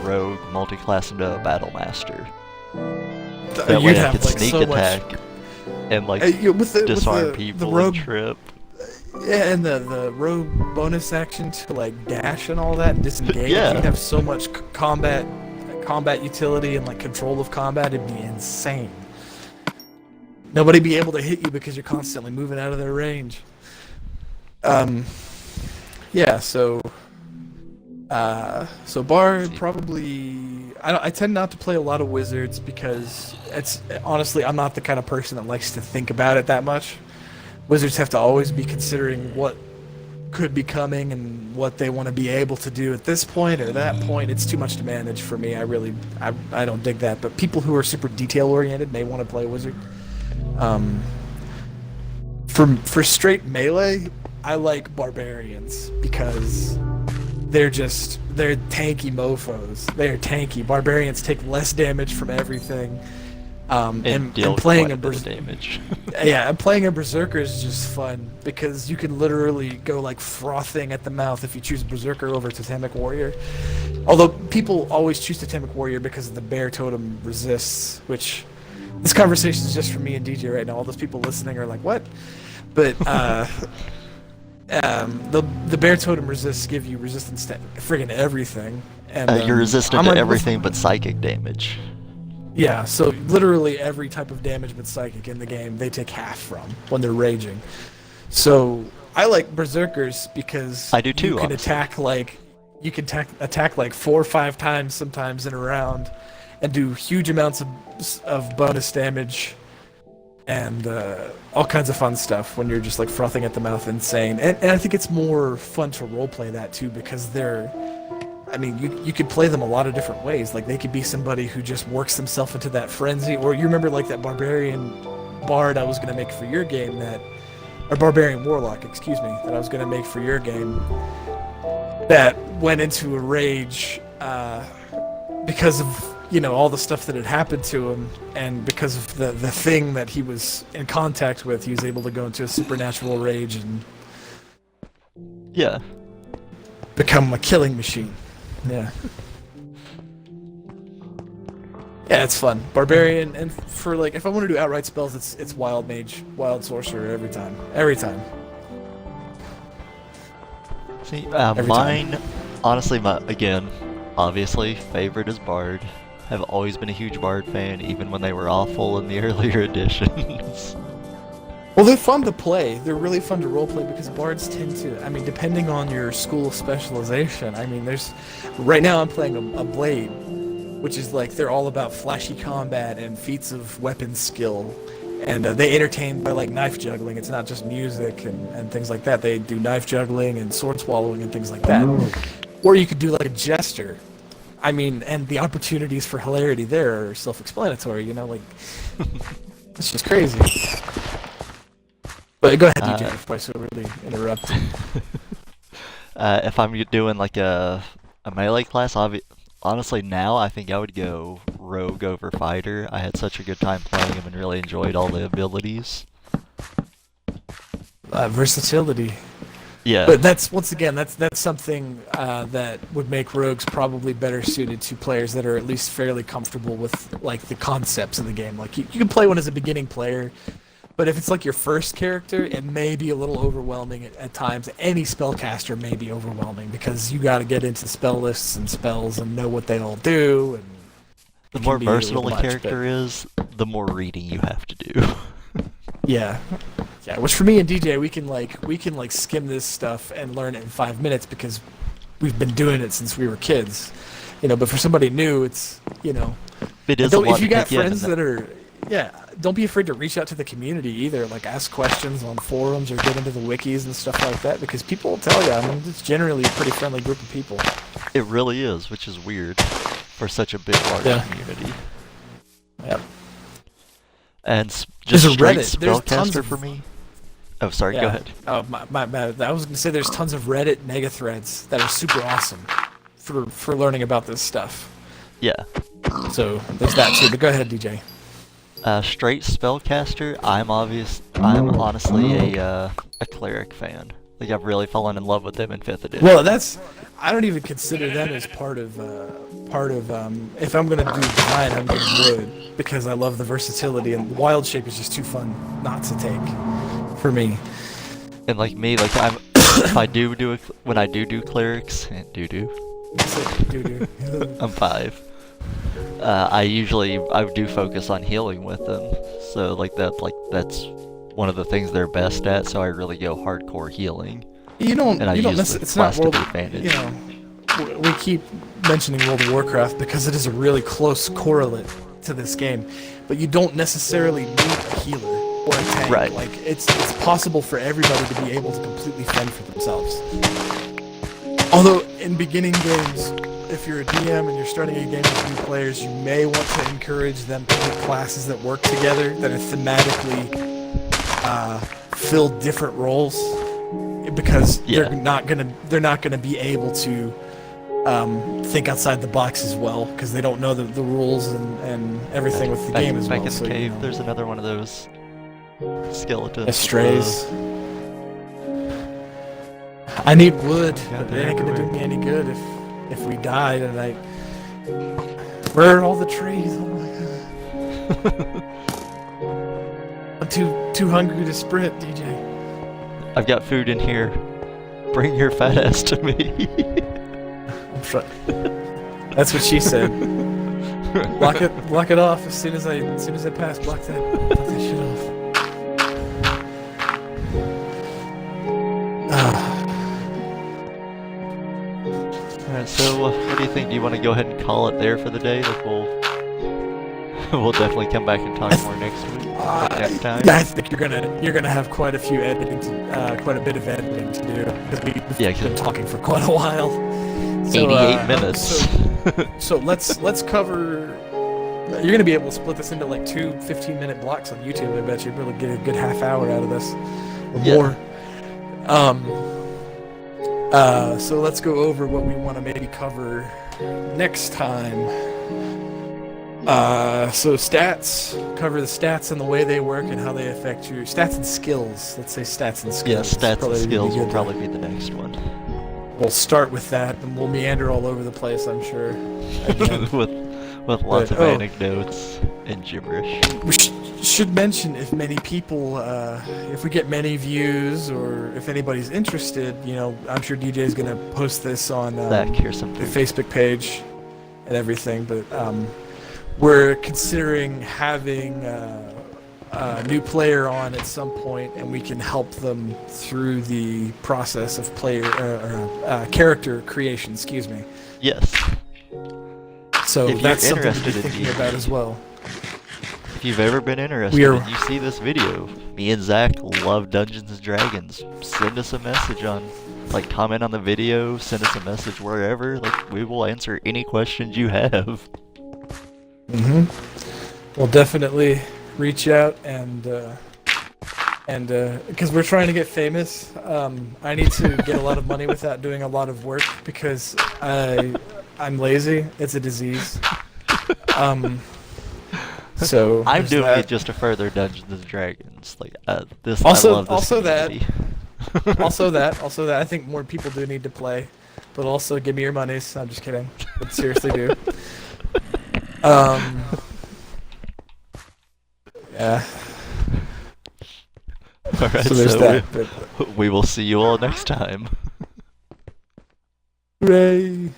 rogue multi-class into a Battle Master. That way I could sneak attack and like disarm people and trip. Yeah, and the rogue bonus action to like dash and all that and disengage. Yeah. You'd have so much combat utility and like control of combat. It'd be insane. Nobody be able to hit you because you're constantly moving out of their range. Yeah, so Bard probably. I tend not to play a lot of wizards because honestly I'm not the kind of person that likes to think about it that much. Wizards have to always be considering what could be coming and what they want to be able to do at this point or that point. It's too much to manage for me. I don't dig that. But people who are super detail oriented may want to play wizard. For straight melee, I like barbarians because they're tanky mofos. They're tanky. Barbarians take less damage from everything. And playing a damage. Yeah, and playing a berserker is just fun because you can literally go like frothing at the mouth if you choose berserker over totemic warrior. Although people always choose totemic warrior because the bear totem resists, which this conversation is just for me and DJ right now. All those people listening are like, what? But the bear totem resists give you resistance to friggin' everything. And you're resistant to everything but psychic damage. Yeah, so literally every type of damage but psychic in the game they take half from when they're raging. So I like berserkers because I do too, you can attack like 4 or 5 times sometimes in a round and do huge amounts of bonus damage and all kinds of fun stuff when you're just like frothing at the mouth insane. And I think it's more fun to roleplay that too because you could play them a lot of different ways. Like they could be somebody who just works themselves into that frenzy, or you remember like that barbarian bard I was going to make for your game or barbarian warlock, excuse me, that I was going to make for your game that went into a rage because of all the stuff that had happened to him, and because of the thing that he was in contact with, he was able to go into a supernatural rage and become a killing machine. Yeah. Yeah, it's fun. Barbarian, and for like, if I want to do outright spells, it's wild mage, wild sorcerer every time. Every time. See, Every time. mine, honestly, again, obviously, favorite is Bard. I've always been a huge Bard fan, even when they were awful in the earlier editions. Well, they're fun to play. They're really fun to roleplay because bards tend to. I mean, depending on your school specialization. I mean, there's. Right now, I'm playing a blade, which is like they're all about flashy combat and feats of weapon skill, and they entertain by like knife juggling. It's not just music and things like that. They do knife juggling and sword swallowing and things like that. Or you could do like a jester. I mean, and the opportunities for hilarity there are self-explanatory. You know, like it's just crazy. But go ahead, DJ, before I so really interrupt. If I'm doing like a melee class, honestly now I think I would go rogue over fighter. I had such a good time playing him and really enjoyed all the abilities. Versatility. Yeah. But that's once again that's something that would make rogues probably better suited to players that are at least fairly comfortable with like the concepts of the game. Like you can play one as a beginning player. But if it's like your first character, it may be a little overwhelming at times. Any spellcaster may be overwhelming because you got to get into spell lists and spells and know what they all do. And the more versatile a character is, the more reading you have to do. Yeah, which for me and DJ, we can like skim this stuff and learn it in 5 minutes because we've been doing it since we were kids. You know, but for somebody new, it's It is a lot if you to got take in, friends that are. Yeah, don't be afraid to reach out to the community either. Like, ask questions on forums or get into the wikis and stuff like that because people will tell you. I mean, it's generally a pretty friendly group of people. It really is, which is weird for such a big, large community. Yep. And There's just a straight Reddit. There's tons spellcaster of... for me. Oh, sorry. Go ahead. Oh, my bad. I was gonna say there's tons of Reddit mega threads that are super awesome for learning about this stuff. Yeah. So there's that too. But go ahead, DJ. Straight spellcaster. I'm honestly a cleric fan. Like I've really fallen in love with them in 5th edition. Well, I don't even consider them as part of if I'm gonna do design, I'm doing wood because I love the versatility and wild shape is just too fun not to take for me. And like me, like if I when I do clerics and I'm 5. I do focus on healing with them, so that's one of the things they're best at. So I really go hardcore healing. It's not World. Advantage. We keep mentioning World of Warcraft because it is a really close correlate to this game, but you don't necessarily need a healer or a tank. Right. Like it's possible for everybody to be able to completely fend for themselves. Although in beginning games, if you're a DM and you're starting a game with new players, you may want to encourage them to pick classes that work together, that are thematically fill different roles, because they're not gonna be able to think outside the box as well, because they don't know the rules and everything with the game as well. Back in the cave, there's another one of those skeletons. Strays. I need wood, but it ain't gonna do me any good if we died and where are all the trees? Oh my god. I'm too hungry to sprint, DJ. I've got food in here. Bring your fat ass to me. I'm trying. That's what she said. Block it off as soon as I pass. Block that shit off. Alright, so what do you think? Do you want to go ahead and call it there for the day? Like we'll definitely come back and talk more next week. Next time. Yeah, I think you're gonna have quite a bit of editing to do because we've been talking for quite a while. So, 88 minutes. So let's cover. You're gonna be able to split this into like 2 15-minute blocks on YouTube. I bet you'd really get a good half hour out of this or more. So let's go over what we want to maybe cover next time. So stats, cover the stats and the way they work and how they affect your stats and skills. Let's say stats and skills. Yeah, stats and skills will probably be the next one. We'll start with that, and we'll meander all over the place, I'm sure. with lots of anecdotes and gibberish. should mention, if many people, if we get many views, or if anybody's interested, I'm sure DJ is gonna post this on Zach, here's some the food. Facebook page and everything. But we're considering having a new player on at some point, and we can help them through the process of character creation. Excuse me. Yes. So If that's you're something to be interested in thinking about as well. If you've ever been interested and you see this video, me and Zach love Dungeons and Dragons. Send us a message comment on the video, send us a message wherever. We will answer any questions you have. We'll definitely reach out and because we're trying to get famous. I need to get a lot of money without doing a lot of work because I'm lazy. It's a disease. So I'm doing that. it just to further Dungeons and Dragons. I love this Also community. also that. I think more people do need to play, but also give me your monies. I'm just kidding. But seriously, do. Yeah. Alright, So there's that. But we will see you all next time. hooray!